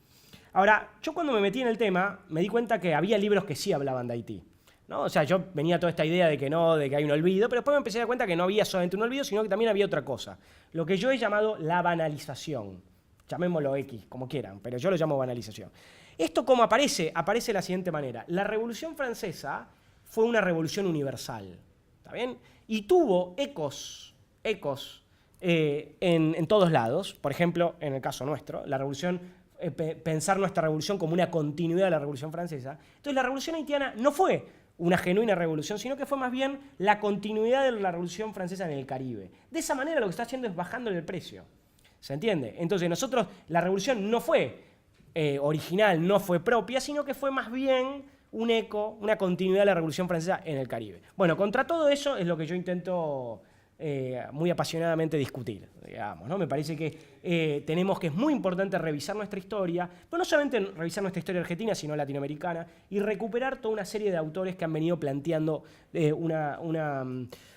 Ahora, yo cuando me metí en el tema, me di cuenta que había libros que sí hablaban de Haití. ¿no? O sea, yo venía toda esta idea de que no, de que hay un olvido, pero después me empecé a dar cuenta que no había solamente un olvido, sino que también había otra cosa. Lo que yo he llamado la banalización. Llamémoslo X, como quieran, pero yo lo llamo banalización. ¿Esto cómo aparece? Aparece de la siguiente manera. La Revolución Francesa fue una revolución universal, ¿está bien? Y tuvo ecos en todos lados. Por ejemplo, en el caso nuestro, la revolución, pensar nuestra revolución como una continuidad de la Revolución Francesa. Entonces, la Revolución Haitiana no fue una genuina revolución, sino que fue más bien la continuidad de la Revolución Francesa en el Caribe. De esa manera lo que está haciendo es bajándole el precio. ¿Se entiende? Entonces nosotros, la revolución no fue original, no fue propia, sino que fue más bien un eco, una continuidad de la Revolución Francesa en el Caribe. Bueno, contra todo eso es lo que yo intento muy apasionadamente discutir, digamos, ¿no? Me parece que tenemos que es muy importante revisar nuestra historia, pero no solamente revisar nuestra historia argentina, sino latinoamericana, y recuperar toda una serie de autores que han venido planteando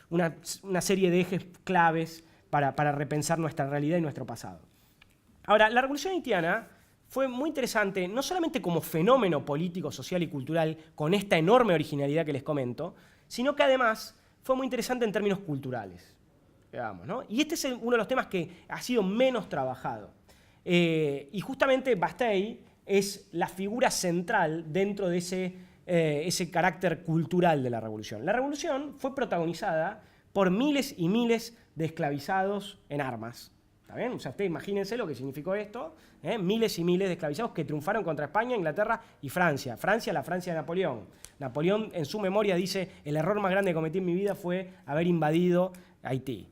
una serie de ejes claves para repensar nuestra realidad y nuestro pasado. Ahora, la Revolución Haitiana fue muy interesante, no solamente como fenómeno político, social y cultural, con esta enorme originalidad que les comento, sino que además fue muy interesante en términos culturales, digamos, ¿no? Y este es uno de los temas que ha sido menos trabajado. Y justamente Bastei es la figura central dentro de ese carácter cultural de la Revolución. La Revolución fue protagonizada por miles y miles de esclavizados en armas. ¿Está bien? O sea, ustedes imagínense lo que significó esto. Miles y miles de esclavizados que triunfaron contra España, Inglaterra y Francia. Francia, la Francia de Napoleón. Napoleón en su memoria dice, el error más grande que cometí en mi vida fue haber invadido Haití.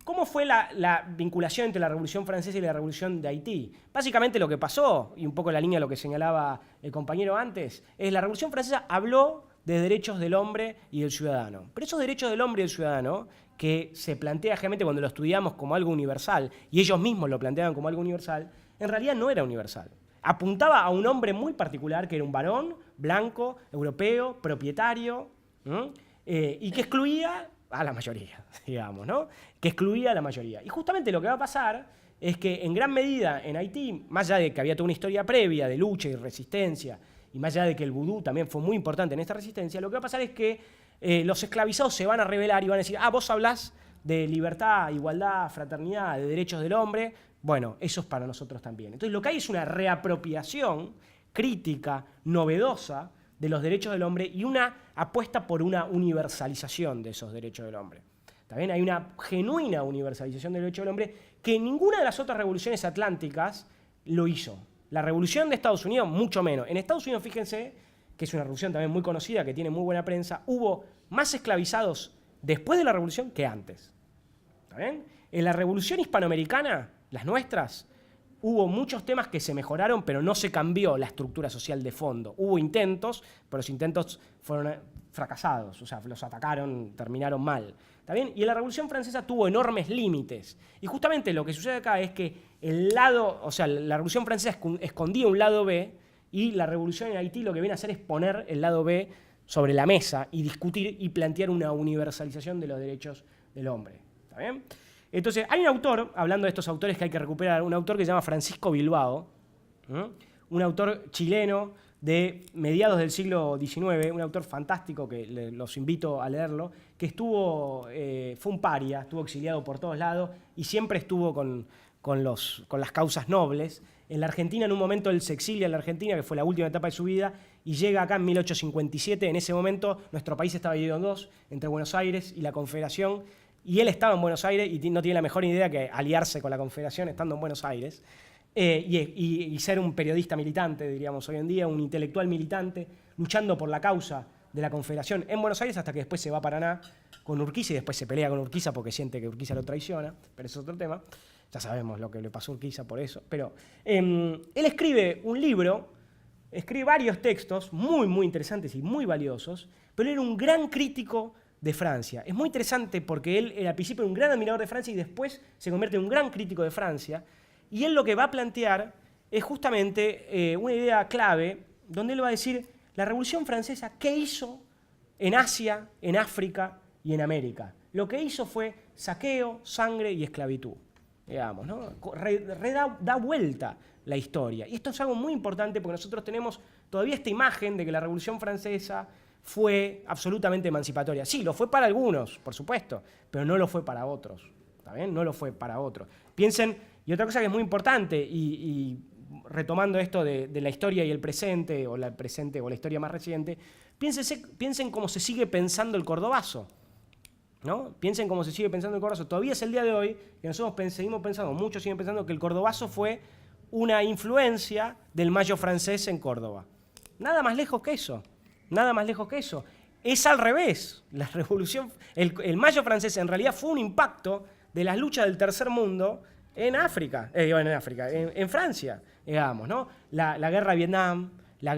¿Cómo fue la vinculación entre la Revolución Francesa y la Revolución de Haití? Básicamente lo que pasó, y un poco en la línea de lo que señalaba el compañero antes, es la Revolución Francesa habló de derechos del hombre y del ciudadano. Pero esos derechos del hombre y del ciudadano, que se plantea generalmente cuando lo estudiamos como algo universal, y ellos mismos lo planteaban como algo universal, en realidad no era universal. Apuntaba a un hombre muy particular, que era un varón, blanco, europeo, propietario, y que excluía a la mayoría, digamos, ¿no? Que excluía a la mayoría. Y justamente lo que va a pasar es que en gran medida en Haití, más allá de que había toda una historia previa de lucha y resistencia, y más allá de que el vudú también fue muy importante en esta resistencia, lo que va a pasar es que los esclavizados se van a rebelar y van a decir, vos hablás de libertad, igualdad, fraternidad, de derechos del hombre, bueno, eso es para nosotros también. Entonces lo que hay es una reapropiación crítica, novedosa, de los derechos del hombre y una apuesta por una universalización de esos derechos del hombre. También hay una genuina universalización del derecho del hombre que ninguna de las otras revoluciones atlánticas lo hizo. La revolución de Estados Unidos, mucho menos. En Estados Unidos, fíjense, que es una revolución también muy conocida, que tiene muy buena prensa, hubo más esclavizados después de la revolución que antes. ¿Está bien? En la revolución hispanoamericana, las nuestras, hubo muchos temas que se mejoraron, pero no se cambió la estructura social de fondo. Hubo intentos, pero los intentos fueron fracasados, o sea, los atacaron, terminaron mal. ¿Está bien? Y la Revolución Francesa tuvo enormes límites. Y justamente lo que sucede acá es que la Revolución Francesa escondía un lado B, y la Revolución en Haití lo que viene a hacer es poner el lado B sobre la mesa y discutir y plantear una universalización de los derechos del hombre. ¿Está bien? Entonces, hay un autor, hablando de estos autores que hay que recuperar, un autor que se llama Francisco Bilbao, un autor chileno de mediados del siglo XIX, un autor fantástico que los invito a leerlo, que fue un paria, estuvo exiliado por todos lados y siempre estuvo con las causas nobles. En la Argentina, en un momento, él se exilia en la Argentina, que fue la última etapa de su vida, y llega acá en 1857. En ese momento, nuestro país estaba dividido en dos, entre Buenos Aires y la Confederación, y él estaba en Buenos Aires y no tiene la mejor idea que aliarse con la Confederación estando en Buenos Aires y ser un periodista militante, diríamos hoy en día, un intelectual militante, luchando por la causa de la Confederación en Buenos Aires hasta que después se va a Paraná con Urquiza y después se pelea con Urquiza porque siente que Urquiza lo traiciona, pero eso es otro tema. Ya sabemos lo que le pasó a Urquiza por eso. Pero él escribe un libro, escribe varios textos muy, muy interesantes y muy valiosos, pero él era un gran crítico de Francia. Es muy interesante porque él al principio era un gran admirador de Francia y después se convierte en un gran crítico de Francia. Y él lo que va a plantear es justamente una idea clave donde él va a decir la Revolución Francesa, ¿qué hizo en Asia, en África y en América? Lo que hizo fue saqueo, sangre y esclavitud. Digamos, ¿no? Da vuelta la historia. Y esto es algo muy importante porque nosotros tenemos todavía esta imagen de que la Revolución Francesa fue absolutamente emancipatoria. Sí, lo fue para algunos, por supuesto, pero no lo fue para otros. ¿Está bien? No lo fue para otros. Piensen, y otra cosa que es muy importante, y retomando esto de la historia y el presente, o la historia más reciente, piensen cómo se sigue pensando el cordobazo. ¿No? Piensen cómo se sigue pensando el cordobazo. Todavía es el día de hoy que nosotros seguimos pensando, muchos siguen pensando que el cordobazo fue una influencia del Mayo francés en Córdoba. Nada más lejos que eso. Nada más lejos que eso. Es al revés. La revolución, el Mayo francés en realidad fue un impacto de las luchas del tercer mundo en África, en Francia, digamos, ¿no? La guerra de Vietnam, la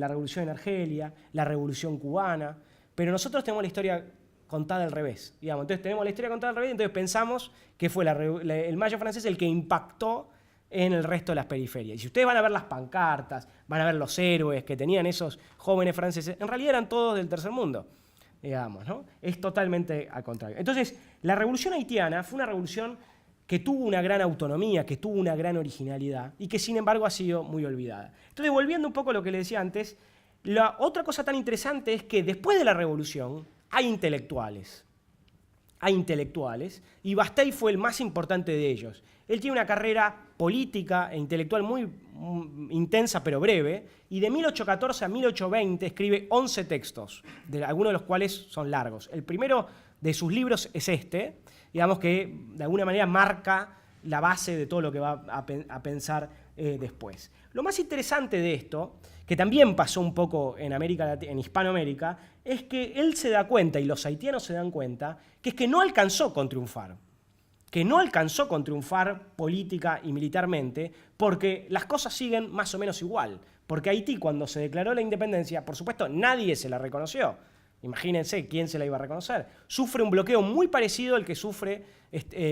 revolución en Argelia, la revolución cubana. Pero nosotros tenemos la historia contada al revés, digamos. Entonces tenemos la historia contada al revés, entonces pensamos que fue el Mayo francés el que impactó en el resto de las periferias. Y si ustedes van a ver las pancartas, van a ver los héroes que tenían esos jóvenes franceses, en realidad eran todos del tercer mundo, digamos, ¿no? Es totalmente al contrario. Entonces, la revolución haitiana fue una revolución que tuvo una gran autonomía, que tuvo una gran originalidad y que sin embargo ha sido muy olvidada. Entonces, volviendo un poco a lo que le decía antes, la otra cosa tan interesante es que después de la revolución hay intelectuales. Hay intelectuales, y Bastei fue el más importante de ellos. Él tiene una carrera política e intelectual muy intensa pero breve, y de 1814 a 1820 escribe 11 textos, algunos de los cuales son largos. El primero de sus libros es este, digamos que de alguna manera marca la base de todo lo que va a pensar después. Lo más interesante de esto, que también pasó un poco en Hispanoamérica, es que él se da cuenta, y los haitianos se dan cuenta, que es que no alcanzó con triunfar. Que no alcanzó con triunfar política y militarmente, porque las cosas siguen más o menos igual. Porque Haití, cuando se declaró la independencia, por supuesto, nadie se la reconoció. Imagínense quién se la iba a reconocer. Sufre un bloqueo muy parecido al que sufre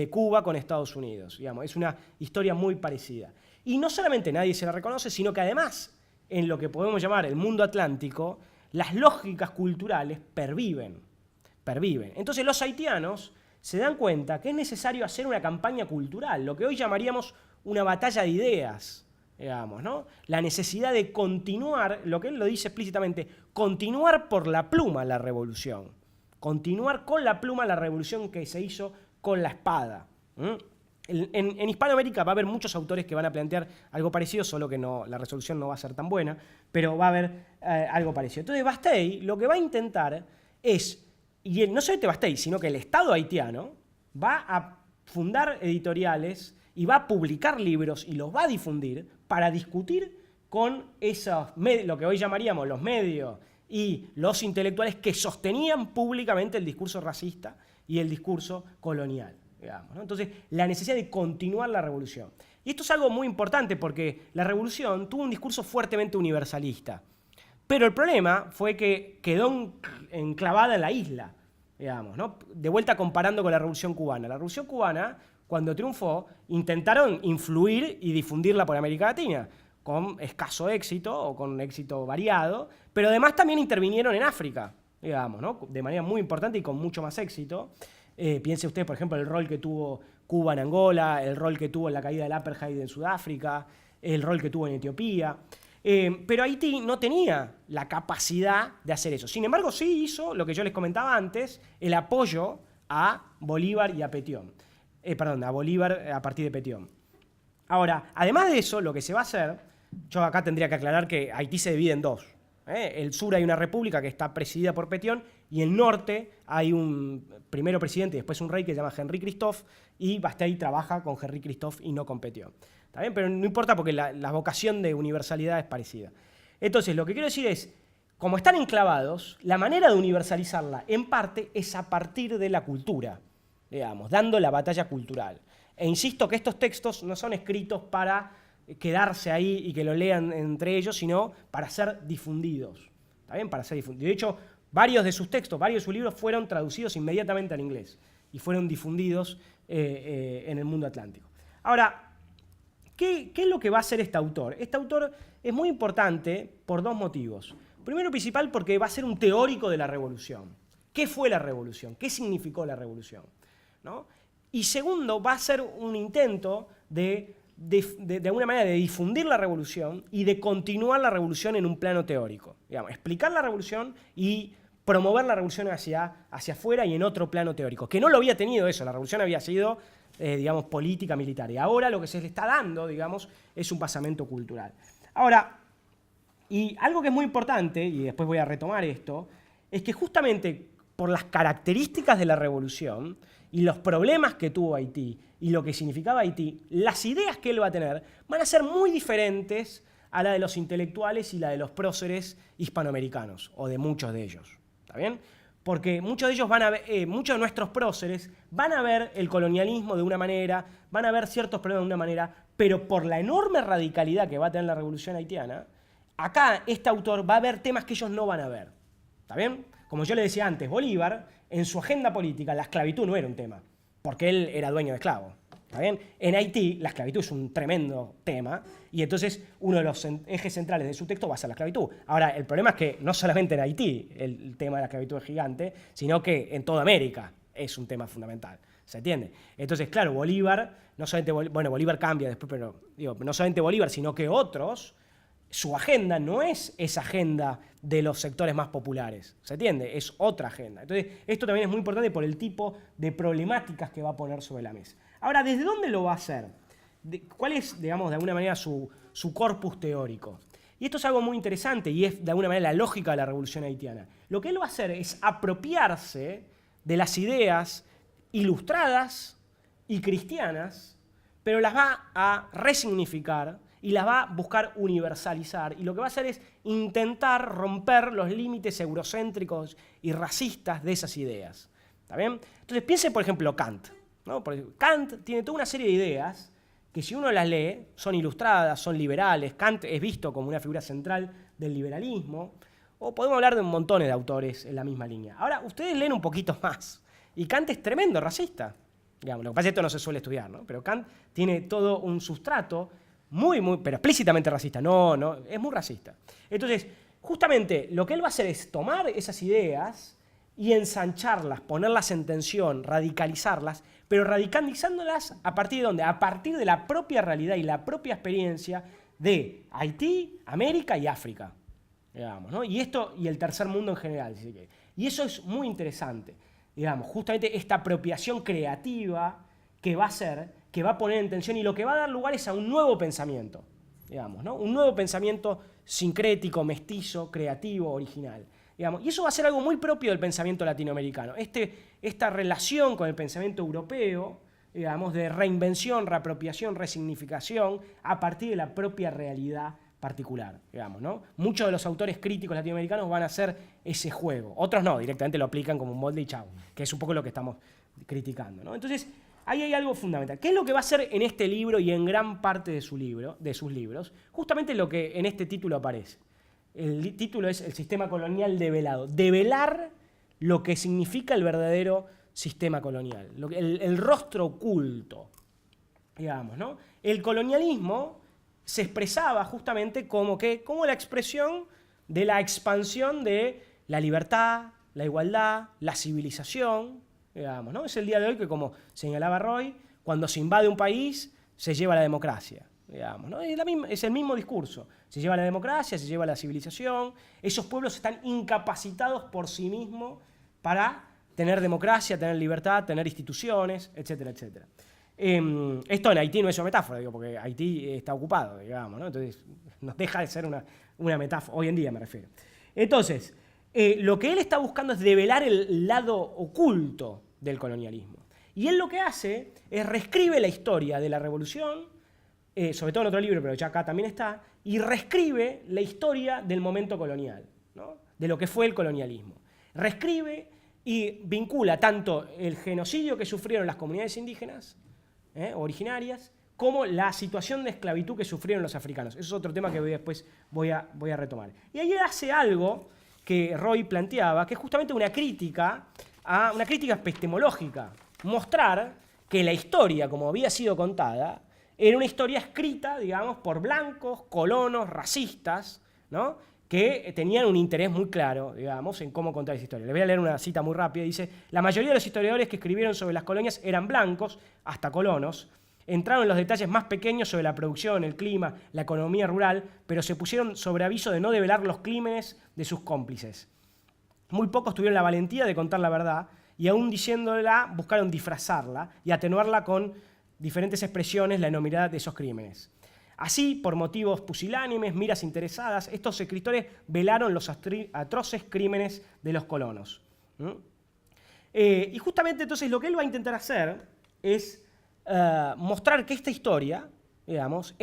Cuba con Estados Unidos. Digamos, es una historia muy parecida. Y no solamente nadie se la reconoce, sino que además, en lo que podemos llamar el mundo atlántico, las lógicas culturales perviven. Entonces los haitianos se dan cuenta que es necesario hacer una campaña cultural, lo que hoy llamaríamos una batalla de ideas, digamos, ¿no? La necesidad de continuar, lo que él lo dice explícitamente, continuar por la pluma la revolución. Continuar con la pluma la revolución que se hizo con la espada. En Hispanoamérica va a haber muchos autores que van a plantear algo parecido, solo que la resolución no va a ser tan buena, pero va a haber algo parecido. Entonces Bastei lo que va a intentar es, y no solamente Bastei, sino que el Estado haitiano va a fundar editoriales y va a publicar libros y los va a difundir para discutir con lo que hoy llamaríamos los medios y los intelectuales que sostenían públicamente el discurso racista y el discurso colonial. Digamos, ¿no? Entonces, la necesidad de continuar la revolución. Y esto es algo muy importante porque la revolución tuvo un discurso fuertemente universalista. Pero el problema fue que quedó enclavada en la isla, digamos, ¿no? De vuelta comparando con la Revolución Cubana. La Revolución Cubana, cuando triunfó, intentaron influir y difundirla por América Latina, con escaso éxito o con éxito variado, pero además también intervinieron en África, digamos, ¿no? De manera muy importante y con mucho más éxito. Piense usted, por ejemplo, el rol que tuvo Cuba en Angola, el rol que tuvo en la caída del apartheid en Sudáfrica, el rol que tuvo en Etiopía. Pero Haití no tenía la capacidad de hacer eso. Sin embargo, sí hizo lo que yo les comentaba antes, el apoyo a Bolívar y a Petión. A Bolívar a partir de Petión. Ahora, además de eso, lo que se va a hacer, yo acá tendría que aclarar que Haití se divide en dos. El sur hay una república que está presidida por Petión y el norte hay un primero presidente y después un rey que se llama Henri Christophe y Bastei trabaja con Henri Christophe y no con Petión. ¿Está bien? Pero no importa porque la vocación de universalidad es parecida. Entonces, lo que quiero decir es, como están enclavados, la manera de universalizarla en parte es a partir de la cultura, digamos, dando la batalla cultural. E insisto que estos textos no son escritos para quedarse ahí y que lo lean entre ellos, sino para ser difundidos. ¿Está bien? Para ser difundidos. De hecho, varios de sus textos, varios de sus libros fueron traducidos inmediatamente al inglés y fueron difundidos en el mundo atlántico. Ahora, ¿qué es lo que va a hacer este autor? Este autor es muy importante por dos motivos. Primero, principal, porque va a ser un teórico de la revolución. ¿Qué fue la revolución? ¿Qué significó la revolución? ¿No? Y segundo, va a ser un intento de de alguna manera de difundir la revolución y de continuar la revolución en un plano teórico. Digamos, explicar la revolución y promover la revolución hacia afuera y en otro plano teórico, que no lo había tenido eso, la revolución había sido, digamos, política militar, y ahora lo que se le está dando, digamos, es un pasamento cultural. Ahora, y algo que es muy importante, y después voy a retomar esto, es que justamente por las características de la revolución y los problemas que tuvo Haití y lo que significaba Haití, las ideas que él va a tener van a ser muy diferentes a la de los intelectuales y la de los próceres hispanoamericanos, o de muchos de ellos. ¿Está bien? Porque muchos de ellos muchos de nuestros próceres van a ver el colonialismo de una manera, van a ver ciertos problemas de una manera, pero por la enorme radicalidad que va a tener la revolución haitiana, acá este autor va a ver temas que ellos no van a ver. ¿Está bien? Como yo le decía antes, Bolívar, en su agenda política, la esclavitud no era un tema, porque él era dueño de esclavos. ¿Está bien? En Haití, la esclavitud es un tremendo tema, y entonces uno de los ejes centrales de su texto va a ser la esclavitud. Ahora, el problema es que no solamente en Haití el tema de la esclavitud es gigante, sino que en toda América es un tema fundamental. ¿Se entiende? Entonces, claro, Bolívar, no solamente Bolívar cambia después, pero digo, no solamente Bolívar, sino que otros, su agenda no es esa agenda de los sectores más populares, ¿se entiende? Es otra agenda. Entonces, esto también es muy importante por el tipo de problemáticas que va a poner sobre la mesa. Ahora, ¿desde dónde lo va a hacer? ¿Cuál es, digamos, de alguna manera su corpus teórico? Y esto es algo muy interesante y es, de alguna manera, la lógica de la revolución haitiana. Lo que él va a hacer es apropiarse de las ideas ilustradas y cristianas, pero las va a resignificar y las va a buscar universalizar. Y lo que va a hacer es intentar romper los límites eurocéntricos y racistas de esas ideas. ¿Está bien? Entonces piensen, por ejemplo, Kant, ¿no? Kant tiene toda una serie de ideas que si uno las lee son ilustradas, son liberales. Kant es visto como una figura central del liberalismo. O podemos hablar de un montón de autores en la misma línea. Ahora, ustedes leen un poquito más. Y Kant es tremendo racista. Digamos, lo que pasa es que esto no se suele estudiar, ¿no? Pero Kant tiene todo un sustrato pero explícitamente racista. No, es muy racista. Entonces, justamente lo que él va a hacer es tomar esas ideas y ensancharlas, ponerlas en tensión, radicalizarlas, pero radicalizándolas ¿a partir de dónde? A partir de la propia realidad y la propia experiencia de Haití, América y África, digamos, ¿no? Y el tercer mundo en general. Y eso es muy interesante, digamos, justamente esta apropiación creativa que va a hacer, que va a poner en tensión y lo que va a dar lugar es a un nuevo pensamiento, digamos, ¿no? Un nuevo pensamiento sincrético, mestizo, creativo, original. Digamos, y eso va a ser algo muy propio del pensamiento latinoamericano. Esta relación con el pensamiento europeo, digamos, de reinvención, reapropiación, resignificación, a partir de la propia realidad particular, digamos, ¿no? Muchos de los autores críticos latinoamericanos van a hacer ese juego. Otros no, directamente lo aplican como un molde y chau, que es un poco lo que estamos criticando, ¿no? Entonces, ahí hay algo fundamental. ¿Qué es lo que va a hacer en este libro y en gran parte de sus libros? Justamente lo que en este título aparece. El título es El sistema colonial develado. Develar lo que significa el verdadero sistema colonial, el rostro oculto, digamos, ¿no? El colonialismo se expresaba justamente como la expresión de la expansión de la libertad, la igualdad, la civilización, digamos, ¿no? Es el día de hoy que, como señalaba Roy, cuando se invade un país, se lleva la democracia. Digamos, ¿no? Es el mismo discurso. Se lleva la democracia, se lleva la civilización. Esos pueblos están incapacitados por sí mismos para tener democracia, tener libertad, tener instituciones, etcétera, etcétera. Esto en Haití no es una metáfora, digo, porque Haití está ocupado, digamos, ¿no? Entonces nos deja de ser una metáfora, hoy en día me refiero. Entonces, lo que él está buscando es develar el lado oculto del colonialismo. Y él lo que hace es reescribe la historia de la revolución, sobre todo en otro libro, pero ya acá también está, y reescribe la historia del momento colonial, ¿no? De lo que fue el colonialismo. Reescribe y vincula tanto el genocidio que sufrieron las comunidades indígenas, originarias, como la situación de esclavitud que sufrieron los africanos. Eso es otro tema que después voy a retomar. Y ahí hace algo que Roy planteaba, que es justamente una crítica epistemológica. Mostrar que la historia, como había sido contada, era una historia escrita, digamos, por blancos, colonos, racistas, ¿no? Que tenían un interés muy claro, digamos, en cómo contar esa historia. Les voy a leer una cita muy rápida. Dice, la mayoría de los historiadores que escribieron sobre las colonias eran blancos, hasta colonos, Entraron en los detalles más pequeños sobre la producción, el clima, la economía rural, pero se pusieron sobre aviso de no develar los crímenes de sus cómplices. Muy pocos tuvieron la valentía de contar la verdad y aún diciéndola buscaron disfrazarla y atenuarla con diferentes expresiones la enormidad de esos crímenes. Así, por motivos pusilánimes, miras interesadas, estos escritores velaron los atroces crímenes de los colonos. Y justamente entonces lo que él va a intentar hacer es mostrar que esta historia, digamos,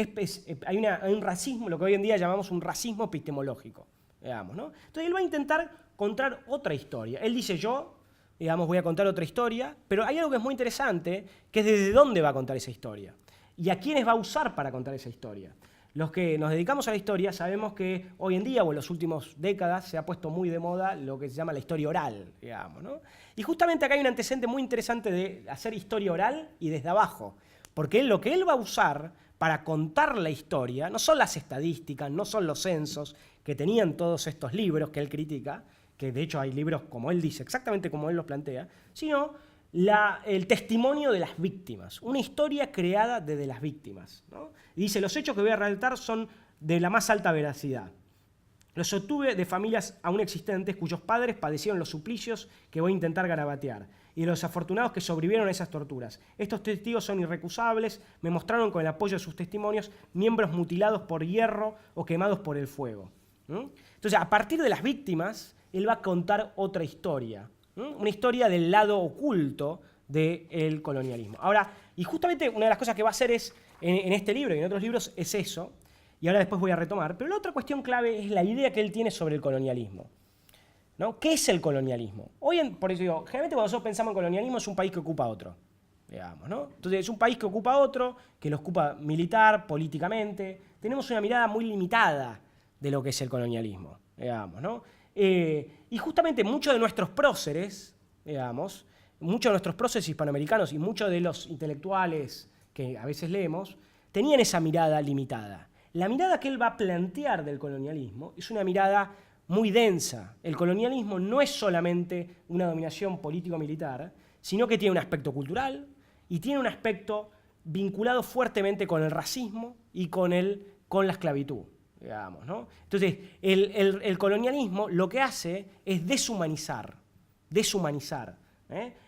hay un racismo, lo que hoy en día llamamos un racismo epistemológico, digamos, ¿no? Entonces él va a intentar contar otra historia. Él dice, yo, digamos, voy a contar otra historia, pero hay algo que es muy interesante, que es desde dónde va a contar esa historia y a quiénes va a usar para contar esa historia. Los que nos dedicamos a la historia sabemos que hoy en día o en las últimas décadas se ha puesto muy de moda lo que se llama la historia oral, digamos, ¿no? Y justamente acá hay un antecedente muy interesante de hacer historia oral y desde abajo, porque lo que él va a usar para contar la historia no son las estadísticas, no son los censos que tenían todos estos libros que él critica, que de hecho hay libros como él dice, exactamente como él los plantea, sino el testimonio de las víctimas, una historia creada desde las víctimas, ¿no? Y dice, los hechos que voy a relatar son de la más alta veracidad. Los obtuve de familias aún existentes cuyos padres padecieron los suplicios que voy a intentar garabatear y de los afortunados que sobrevivieron a esas torturas. Estos testigos son irrecusables, me mostraron con el apoyo de sus testimonios miembros mutilados por hierro o quemados por el fuego. Entonces, a partir de las víctimas, él va a contar otra historia, una historia del lado oculto del colonialismo. Ahora, y justamente una de las cosas que va a hacer es, en este libro y en otros libros, es eso, y ahora después voy a retomar, pero la otra cuestión clave es la idea que él tiene sobre el colonialismo, ¿no? ¿Qué es el colonialismo? Por eso digo, generalmente cuando nosotros pensamos en colonialismo es un país que ocupa a otro, digamos, ¿no? Entonces es un país que ocupa a otro, que lo ocupa militar, políticamente. Tenemos una mirada muy limitada de lo que es el colonialismo, digamos, ¿no? Y justamente muchos de nuestros próceres, digamos, muchos de nuestros próceres hispanoamericanos y muchos de los intelectuales que a veces leemos, tenían esa mirada limitada. La mirada que él va a plantear del colonialismo es una mirada muy densa. El colonialismo no es solamente una dominación político-militar, sino que tiene un aspecto cultural y tiene un aspecto vinculado fuertemente con el racismo y con la esclavitud, digamos, ¿no? Entonces, el colonialismo lo que hace es deshumanizar.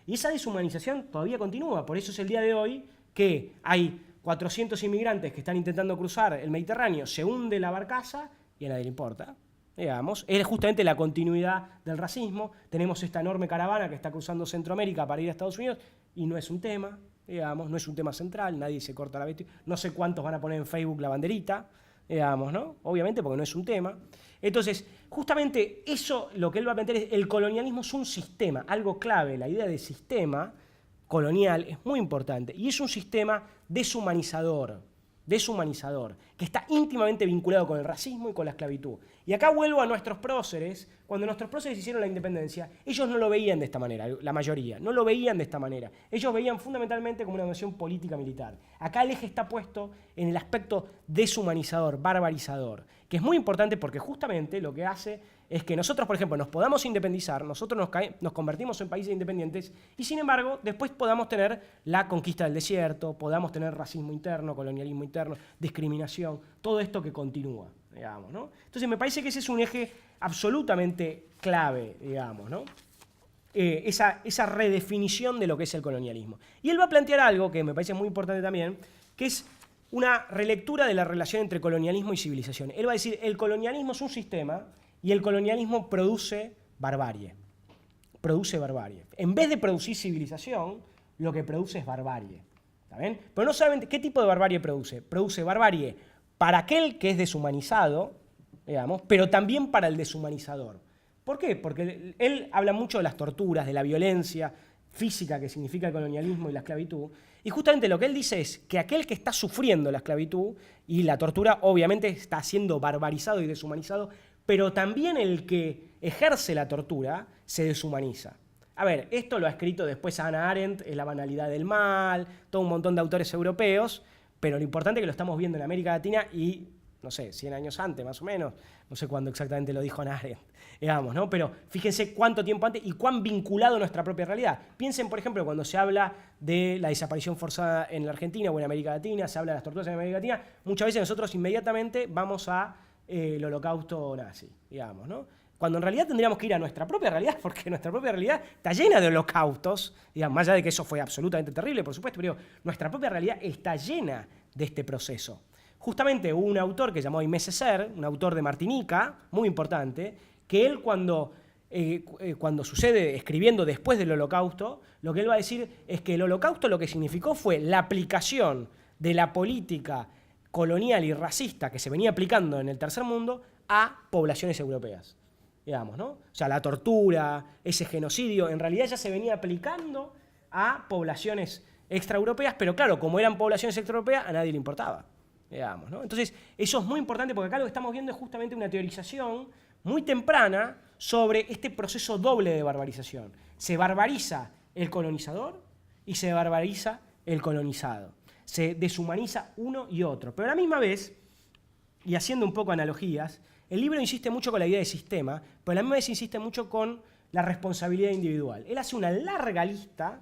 Y esa deshumanización todavía continúa. Por eso es el día de hoy que hay 400 inmigrantes que están intentando cruzar el Mediterráneo, se hunde la barcaza y a nadie le importa, digamos. Es justamente la continuidad del racismo. Tenemos esta enorme caravana que está cruzando Centroamérica para ir a Estados Unidos y no es un tema, digamos, no es un tema central, nadie se corta la vestidura. No sé cuántos van a poner en Facebook la banderita, digamos, ¿no? Obviamente porque no es un tema. Entonces, justamente eso, lo que él va a plantear es el colonialismo es un sistema, algo clave, la idea de sistema colonial es muy importante y es un sistema deshumanizador, que está íntimamente vinculado con el racismo y con la esclavitud. Y acá vuelvo a nuestros próceres. Cuando nuestros próceres hicieron la independencia, ellos no lo veían de esta manera, la mayoría, no lo veían de esta manera. Ellos veían fundamentalmente como una dominación política-militar. Acá el eje está puesto en el aspecto deshumanizador, barbarizador, que es muy importante porque justamente lo que hace es que nosotros, por ejemplo, nos podamos independizar, nosotros nos convertimos en países independientes y, sin embargo, después podamos tener la conquista del desierto, podamos tener racismo interno, colonialismo interno, discriminación, todo esto que continúa, digamos, ¿no? Entonces, me parece que ese es un eje absolutamente clave, digamos, ¿no? Esa redefinición de lo que es el colonialismo. Y él va a plantear algo que me parece muy importante también, que es una relectura de la relación entre colonialismo y civilización. Él va a decir, el colonialismo es un sistema y el colonialismo produce barbarie. En vez de producir civilización, lo que produce es barbarie. ¿Está bien? Pero no solamente, ¿qué tipo de barbarie produce? Produce barbarie para aquel que es deshumanizado, digamos, pero también para el deshumanizador. ¿Por qué? Porque él habla mucho de las torturas, de la violencia física que significa el colonialismo y la esclavitud, y justamente lo que él dice es que aquel que está sufriendo la esclavitud y la tortura obviamente está siendo barbarizado y deshumanizado, pero también el que ejerce la tortura se deshumaniza. A ver, esto lo ha escrito después Hannah Arendt, en La banalidad del mal, todo un montón de autores europeos, pero lo importante es que lo estamos viendo en América Latina y no sé, 100 años antes más o menos, no sé cuándo exactamente lo dijo Hannah Arendt, digamos, ¿no? Pero fíjense cuánto tiempo antes y cuán vinculado a nuestra propia realidad. Piensen, por ejemplo, cuando se habla de la desaparición forzada en la Argentina o en América Latina, se habla de las torturas en América Latina, muchas veces nosotros inmediatamente vamos a el holocausto nazi, digamos, ¿no? Cuando en realidad tendríamos que ir a nuestra propia realidad, porque nuestra propia realidad está llena de holocaustos, digamos, más allá de que eso fue absolutamente terrible, por supuesto, pero nuestra propia realidad está llena de este proceso. Justamente hubo un autor que se llamó Aimé Césaire, un autor de Martinica, muy importante, que él cuando sucede escribiendo después del holocausto, lo que él va a decir es que el holocausto lo que significó fue la aplicación de la política colonial y racista que se venía aplicando en el tercer mundo a poblaciones europeas. Digamos, ¿no? O sea, la tortura, ese genocidio, en realidad ya se venía aplicando a poblaciones extraeuropeas, pero claro, como eran poblaciones extraeuropeas, a nadie le importaba. Digamos, ¿no? Entonces, eso es muy importante porque acá lo que estamos viendo es justamente una teorización muy temprana sobre este proceso doble de barbarización. Se barbariza el colonizador y se barbariza el colonizado. Se deshumaniza uno y otro. Pero a la misma vez, y haciendo un poco analogías, el libro insiste mucho con la idea de sistema, pero a la misma vez insiste mucho con la responsabilidad individual. Él hace una larga lista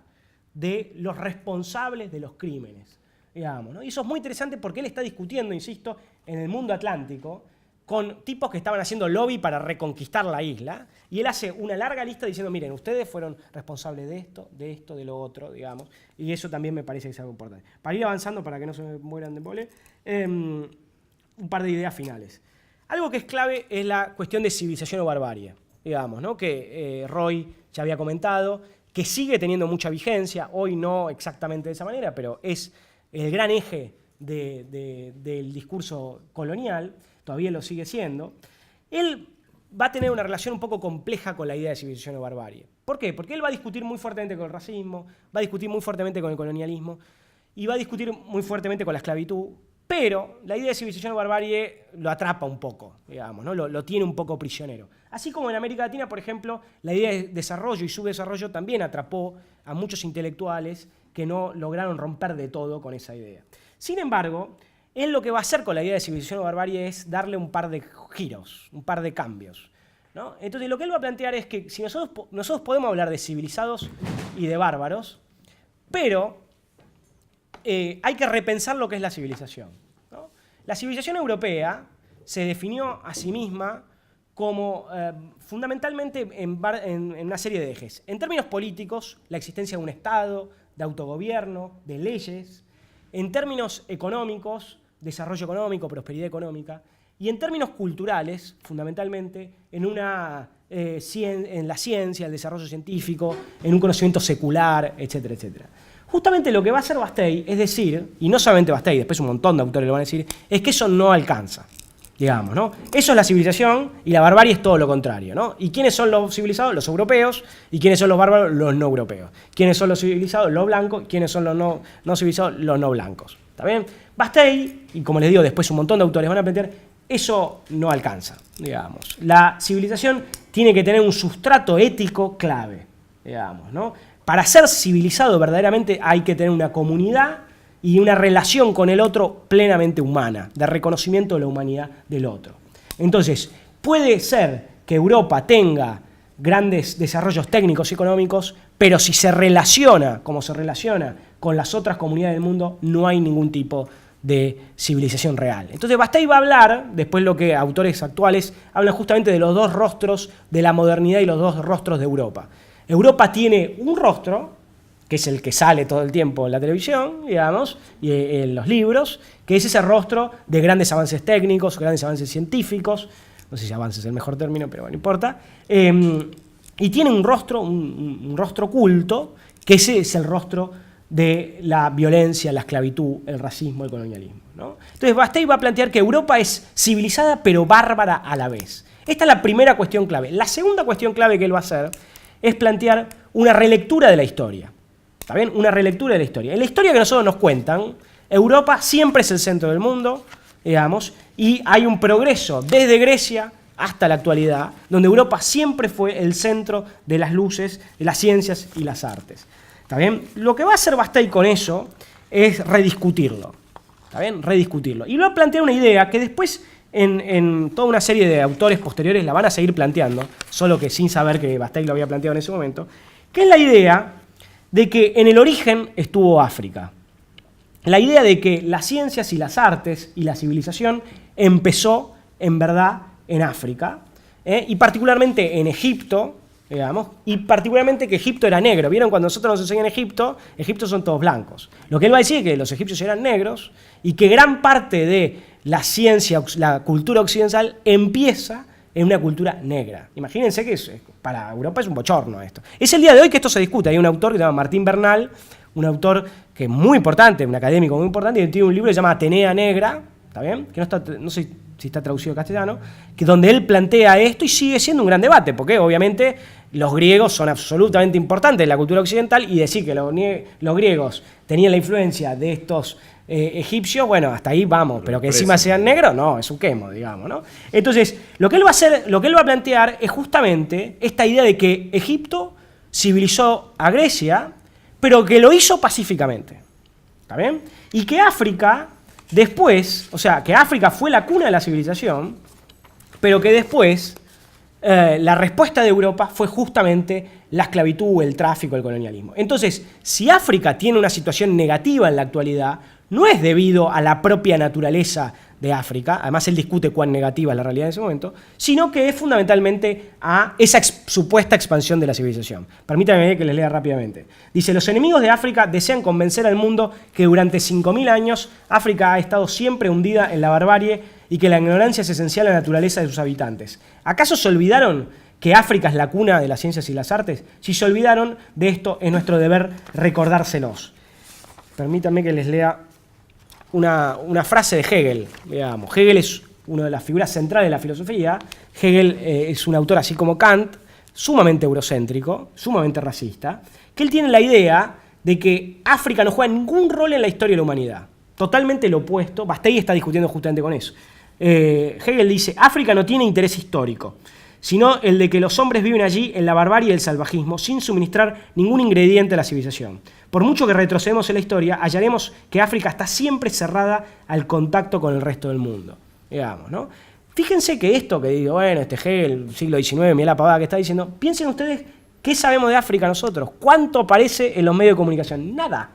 de los responsables de los crímenes, digamos, ¿no? Y eso es muy interesante porque él está discutiendo, insisto, en el mundo atlántico, con tipos que estaban haciendo lobby para reconquistar la isla, y él hace una larga lista diciendo, miren, ustedes fueron responsables de esto, de lo otro, digamos, y eso también me parece que es algo importante. Para ir avanzando, para que no se me mueran de mole, un par de ideas finales. Algo que es clave es la cuestión de civilización o barbarie, digamos, ¿no? Que Roy ya había comentado, que sigue teniendo mucha vigencia, hoy no exactamente de esa manera, pero es el gran eje del discurso colonial, todavía lo sigue siendo. Él va a tener una relación un poco compleja con la idea de civilización o barbarie. ¿Por qué? Porque él va a discutir muy fuertemente con el racismo, va a discutir muy fuertemente con el colonialismo y va a discutir muy fuertemente con la esclavitud, pero la idea de civilización o barbarie lo atrapa un poco, digamos, ¿no? Lo tiene un poco prisionero. Así como en América Latina, por ejemplo, la idea de desarrollo y subdesarrollo también atrapó a muchos intelectuales que no lograron romper de todo con esa idea. Sin embargo, él lo que va a hacer con la idea de civilización o barbarie es darle un par de giros, un par de cambios, ¿no? Entonces, lo que él va a plantear es que si nosotros podemos hablar de civilizados y de bárbaros, pero hay que repensar lo que es la civilización, ¿no? La civilización europea se definió a sí misma como fundamentalmente en una serie de ejes. En términos políticos, la existencia de un Estado, de autogobierno, de leyes. En términos económicos, desarrollo económico, prosperidad económica. Y en términos culturales, fundamentalmente, en la ciencia, el desarrollo científico, en un conocimiento secular, etcétera, etcétera. Justamente lo que va a hacer Bastei es decir, y no solamente Bastei, después un montón de autores lo van a decir, es que eso no alcanza, digamos, ¿no? Eso es la civilización y la barbarie es todo lo contrario, ¿no? ¿Y quiénes son los civilizados? Los europeos. ¿Y quiénes son los bárbaros? Los no europeos. ¿Quiénes son los civilizados? Los blancos. ¿Quiénes son los no civilizados? Los no blancos. ¿Está bien? Bastei, y como les digo, después un montón de autores van a plantear, eso no alcanza, digamos. La civilización tiene que tener un sustrato ético clave, digamos, ¿no? Para ser civilizado verdaderamente hay que tener una comunidad y una relación con el otro plenamente humana, de reconocimiento de la humanidad del otro. Entonces, puede ser que Europa tenga grandes desarrollos técnicos y económicos, pero si se relaciona como se relaciona con las otras comunidades del mundo, no hay ningún tipo de civilización real. Entonces Bastei va a hablar, después lo que autores actuales hablan justamente de los dos rostros de la modernidad y los dos rostros de Europa. Europa tiene un rostro, que es el que sale todo el tiempo en la televisión, digamos, y en los libros, que es ese rostro de grandes avances técnicos, grandes avances científicos, no sé si avance es el mejor término, pero bueno, no importa, y tiene un rostro oculto, que ese es el rostro de la violencia, la esclavitud, el racismo, el colonialismo, ¿no? Entonces Bastei va a plantear que Europa es civilizada pero bárbara a la vez. Esta es la primera cuestión clave. La segunda cuestión clave que él va a hacer es plantear una relectura de la historia. ¿Está bien? Una relectura de la historia. En la historia que nosotros nos cuentan, Europa siempre es el centro del mundo, digamos, y hay un progreso desde Grecia hasta la actualidad, donde Europa siempre fue el centro de las luces, de las ciencias y las artes. ¿Está bien? Lo que va a hacer Bastei con eso es rediscutirlo. ¿Está bien? Rediscutirlo. Y luego plantea una idea que después en toda una serie de autores posteriores la van a seguir planteando, solo que sin saber que Bastei lo había planteado en ese momento, que es la idea de que en el origen estuvo África. La idea de que las ciencias y las artes y la civilización empezó, en verdad, en África, y particularmente en Egipto, digamos, y particularmente que Egipto era negro. ¿Vieron cuando nosotros nos enseñan Egipto? Egipto son todos blancos. Lo que él va a decir es que los egipcios eran negros y que gran parte de la ciencia, la cultura occidental empieza en una cultura negra. Imagínense que para Europa es un bochorno esto. Es el día de hoy que esto se discute. Hay un autor que se llama Martín Bernal, un autor que es muy importante, un académico muy importante, y tiene un libro que se llama Atenea Negra, ¿está bien? Que no sé si está traducido al castellano, que donde él plantea esto y sigue siendo un gran debate, porque obviamente los griegos son absolutamente importantes en la cultura occidental y decir que los griegos tenían la influencia de estos egipcios, bueno, hasta ahí vamos, pero que encima sean negros, no, es un quemo, digamos, ¿no? Entonces, lo que él va a plantear es justamente esta idea de que Egipto civilizó a Grecia, pero que lo hizo pacíficamente, ¿está bien? Y que África después, o sea, que África fue la cuna de la civilización, pero que después la respuesta de Europa fue justamente la esclavitud, el tráfico, el colonialismo. Entonces, si África tiene una situación negativa en la actualidad, no es debido a la propia naturaleza de África, además él discute cuán negativa es la realidad en ese momento, sino que es fundamentalmente a esa supuesta expansión de la civilización. Permítanme que les lea rápidamente. Dice, los enemigos de África desean convencer al mundo que durante 5.000 años África ha estado siempre hundida en la barbarie y que la ignorancia es esencial a la naturaleza de sus habitantes. ¿Acaso se olvidaron que África es la cuna de las ciencias y las artes? Si se olvidaron de esto, es nuestro deber recordárselos. Permítanme que les lea una frase de Hegel, digamos. Hegel es una de las figuras centrales de la filosofía. Hegel es un autor, así como Kant, sumamente eurocéntrico, sumamente racista, que él tiene la idea de que África no juega ningún rol en la historia de la humanidad. Totalmente lo opuesto. Bastei está discutiendo justamente con eso. Hegel dice, África no tiene interés histórico, sino el de que los hombres viven allí en la barbarie y el salvajismo, sin suministrar ningún ingrediente a la civilización. Por mucho que retrocedemos en la historia, hallaremos que África está siempre cerrada al contacto con el resto del mundo. Digamos, ¿no? Fíjense que esto que digo, bueno, Hegel, siglo XIX, mirá la pavada que está diciendo, piensen ustedes qué sabemos de África nosotros, cuánto aparece en los medios de comunicación, nada.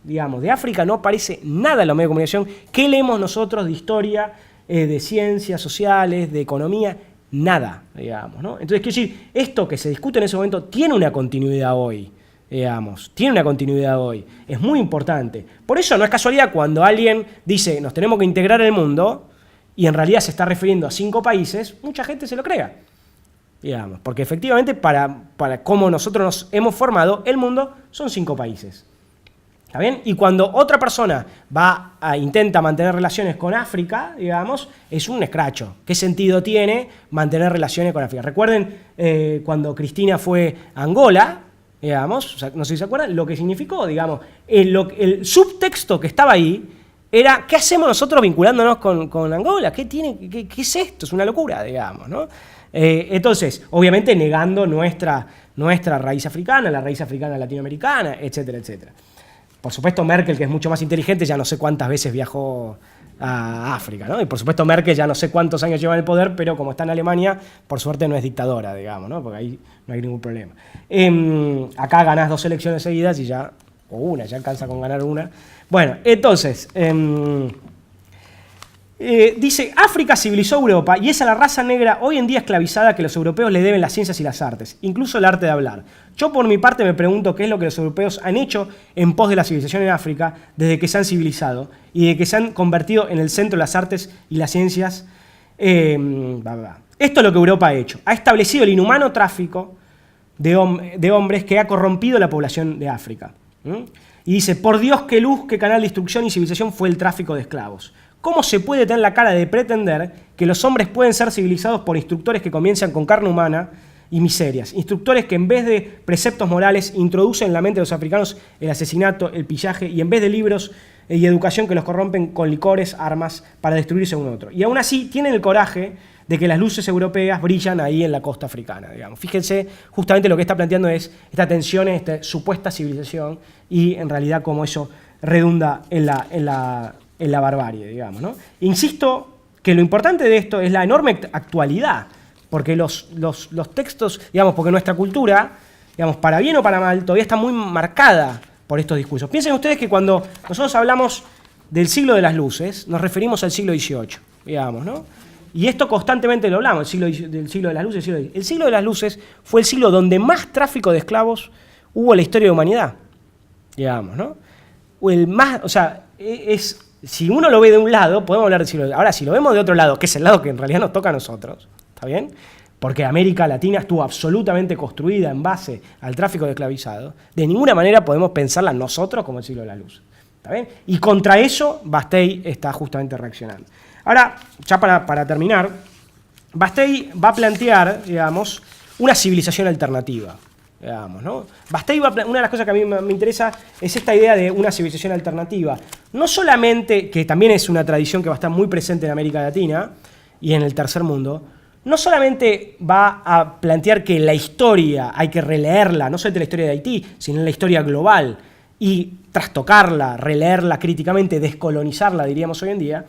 Digamos, de África no aparece nada en los medios de comunicación. ¿Qué leemos nosotros de historia, de ciencias sociales, de economía? Nada, digamos, ¿no? Entonces, quiero decir, esto que se discute en ese momento tiene una continuidad hoy, digamos, tiene una continuidad hoy, es muy importante. Por eso no es casualidad cuando alguien dice, nos tenemos que integrar el mundo, y en realidad se está refiriendo a 5 países, mucha gente se lo crea, digamos, porque efectivamente para cómo nosotros nos hemos formado, el mundo son 5 países. ¿Está bien? Y cuando otra persona intenta mantener relaciones con África, digamos, es un escracho. ¿Qué sentido tiene mantener relaciones con África? Recuerden cuando Cristina fue a Angola, digamos, o sea, no sé si se acuerdan, lo que significó, digamos, el subtexto que estaba ahí era, ¿qué hacemos nosotros vinculándonos con Angola? ¿Qué es esto? Es una locura, digamos, ¿no? Entonces, obviamente negando nuestra raíz africana, la raíz africana latinoamericana, etcétera, etcétera. Por supuesto, Merkel, que es mucho más inteligente, ya no sé cuántas veces viajó a África, ¿no? Y por supuesto, Merkel ya no sé cuántos años lleva en el poder, pero como está en Alemania, por suerte no es dictadora, digamos, ¿no? Porque ahí no hay ningún problema. Acá ganás 2 elecciones seguidas y ya, o una, ya alcanza con ganar una. Bueno, entonces, dice, África civilizó a Europa y es a la raza negra hoy en día esclavizada que los europeos le deben las ciencias y las artes, incluso el arte de hablar. Yo por mi parte me pregunto qué es lo que los europeos han hecho en pos de la civilización en África desde que se han civilizado y de que se han convertido en el centro de las artes y las ciencias. Esto es lo que Europa ha hecho. Ha establecido el inhumano tráfico de hombres que ha corrompido la población de África. Y dice, por Dios, qué luz, qué canal de instrucción y civilización fue el tráfico de esclavos. ¿Cómo se puede tener la cara de pretender que los hombres pueden ser civilizados por instructores que comienzan con carne humana y miserias? Instructores que en vez de preceptos morales introducen en la mente de los africanos el asesinato, el pillaje, y en vez de libros y educación que los corrompen con licores, armas, para destruirse uno a otro. Y aún así tienen el coraje de que las luces europeas brillan ahí en la costa africana, digamos. Fíjense, justamente lo que está planteando es esta tensión, esta supuesta civilización, y en realidad cómo eso redunda en en la barbarie, digamos, ¿no? Insisto que lo importante de esto es la enorme actualidad, porque los textos, digamos, porque nuestra cultura, digamos, para bien o para mal, todavía está muy marcada por estos discursos. Piensen ustedes que cuando nosotros hablamos del siglo de las luces, nos referimos al siglo XVIII, digamos, ¿no? Y esto constantemente lo hablamos, del siglo de las luces. El siglo de las luces fue el siglo donde más tráfico de esclavos hubo en la historia de la humanidad, digamos, ¿no? Si uno lo ve de un lado, podemos hablar del siglo de... Ahora, si lo vemos de otro lado, que es el lado que en realidad nos toca a nosotros, ¿está bien? Porque América Latina estuvo absolutamente construida en base al tráfico de esclavizados, de ninguna manera podemos pensarla nosotros como el siglo de la luz, ¿está bien? Y contra eso Bastei está justamente reaccionando. Ahora, ya para terminar, Bastei va a plantear, digamos, una civilización alternativa. Digamos, ¿no? Bastei una de las cosas que a mí me interesa es esta idea de una civilización alternativa. No solamente, que también es una tradición que va a estar muy presente en América Latina y en el tercer mundo, no solamente va a plantear que la historia hay que releerla, no solamente la historia de Haití, sino la historia global, y trastocarla, releerla críticamente, descolonizarla, diríamos hoy en día,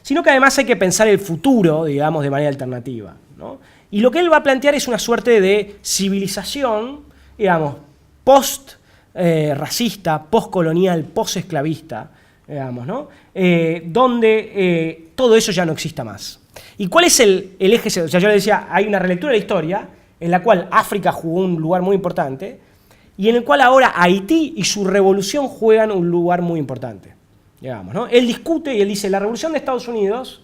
sino que además hay que pensar el futuro, digamos, de manera alternativa, ¿no? Y lo que él va a plantear es una suerte de civilización, digamos, post-racista, post-colonial, post-esclavista, digamos, ¿no? Donde todo eso ya no exista más. ¿Y cuál es el eje? O sea, yo le decía, hay una relectura de la historia en la cual África jugó un lugar muy importante y en el cual ahora Haití y su revolución juegan un lugar muy importante, digamos, ¿no? Él discute y él dice, la revolución de Estados Unidos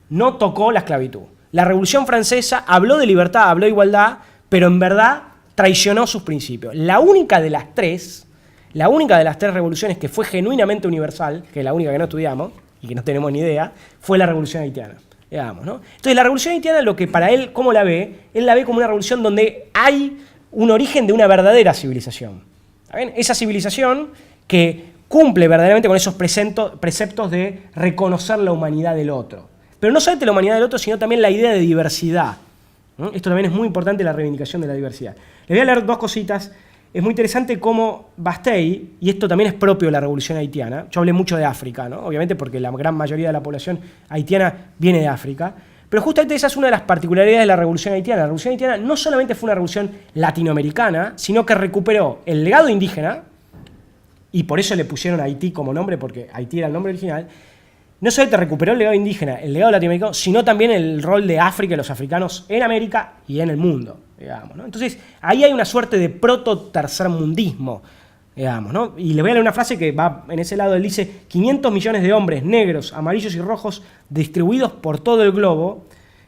no tocó la esclavitud. La Revolución Francesa habló de libertad, habló de igualdad, pero en verdad traicionó sus principios. La única de las tres revoluciones que fue genuinamente universal, que es la única que no estudiamos y que no tenemos ni idea, fue la Revolución Haitiana, digamos, ¿no? Entonces la Revolución Haitiana, lo que para él, ¿cómo la ve? Él la ve como una revolución donde hay un origen de una verdadera civilización. ¿Está bien? Esa civilización que cumple verdaderamente con esos preceptos de reconocer la humanidad del otro. Pero no solamente la humanidad del otro, sino también la idea de diversidad. ¿No? Esto también es muy importante, la reivindicación de la diversidad. Les voy a leer dos cositas. Es muy interesante cómo Bastei, y esto también es propio de la Revolución Haitiana, yo hablé mucho de África, ¿no? Obviamente porque la gran mayoría de la población haitiana viene de África, pero justamente esa es una de las particularidades de la Revolución Haitiana. La Revolución Haitiana no solamente fue una revolución latinoamericana, sino que recuperó el legado indígena, y por eso le pusieron Haití como nombre, porque Haití era el nombre original. No solamente recuperó el legado indígena, el legado latinoamericano, sino también el rol de África y los africanos en América y en el mundo, digamos, ¿no? Entonces, ahí hay una suerte de proto-tercermundismo, digamos, ¿no? Y le voy a leer una frase que va en ese lado. Él dice, 500 millones de hombres negros, amarillos y rojos distribuidos por todo el globo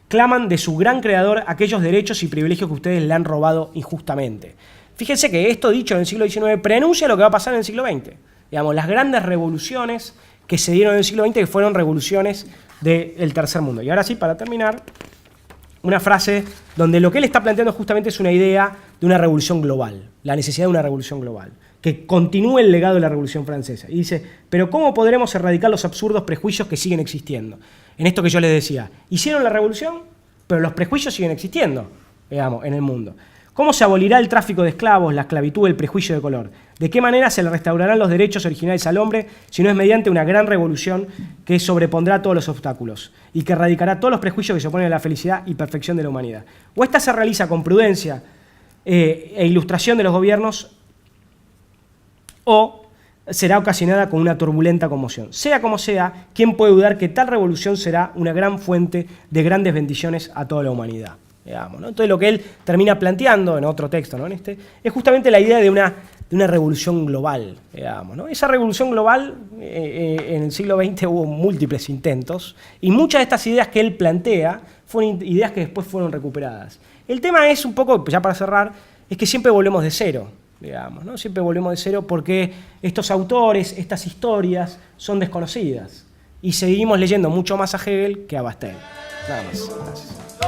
claman de su gran creador aquellos derechos y privilegios que ustedes le han robado injustamente. Fíjense que esto dicho en el siglo XIX preanuncia lo que va a pasar en el siglo XX. Digamos, las grandes revoluciones que se dieron en el siglo XX, que fueron revoluciones del tercer mundo. Y ahora sí, para terminar, una frase donde lo que él está planteando justamente es una idea de una revolución global, la necesidad de una revolución global, que continúe el legado de la Revolución Francesa. Y dice, pero ¿cómo podremos erradicar los absurdos prejuicios que siguen existiendo? En esto que yo les decía, hicieron la revolución, pero los prejuicios siguen existiendo, digamos, en el mundo. ¿Cómo se abolirá el tráfico de esclavos, la esclavitud, el prejuicio de color? ¿De qué manera se le restaurarán los derechos originales al hombre si no es mediante una gran revolución que sobrepondrá todos los obstáculos y que erradicará todos los prejuicios que se oponen a la felicidad y perfección de la humanidad? O esta se realiza con prudencia e ilustración de los gobiernos, o será ocasionada con una turbulenta conmoción. Sea como sea, ¿quién puede dudar que tal revolución será una gran fuente de grandes bendiciones a toda la humanidad? Digamos, ¿no? Entonces lo que él termina planteando en otro texto, ¿no? En este, es justamente la idea de una revolución global, digamos, ¿no? Esa revolución global, en el siglo XX hubo múltiples intentos, y muchas de estas ideas que él plantea fueron ideas que después fueron recuperadas. El tema es un poco, ya para cerrar, es que siempre volvemos de cero, digamos, ¿no? Siempre volvemos de cero porque estos autores, estas historias son desconocidas, y seguimos leyendo mucho más a Hegel que a Bastei. Nada más. Gracias.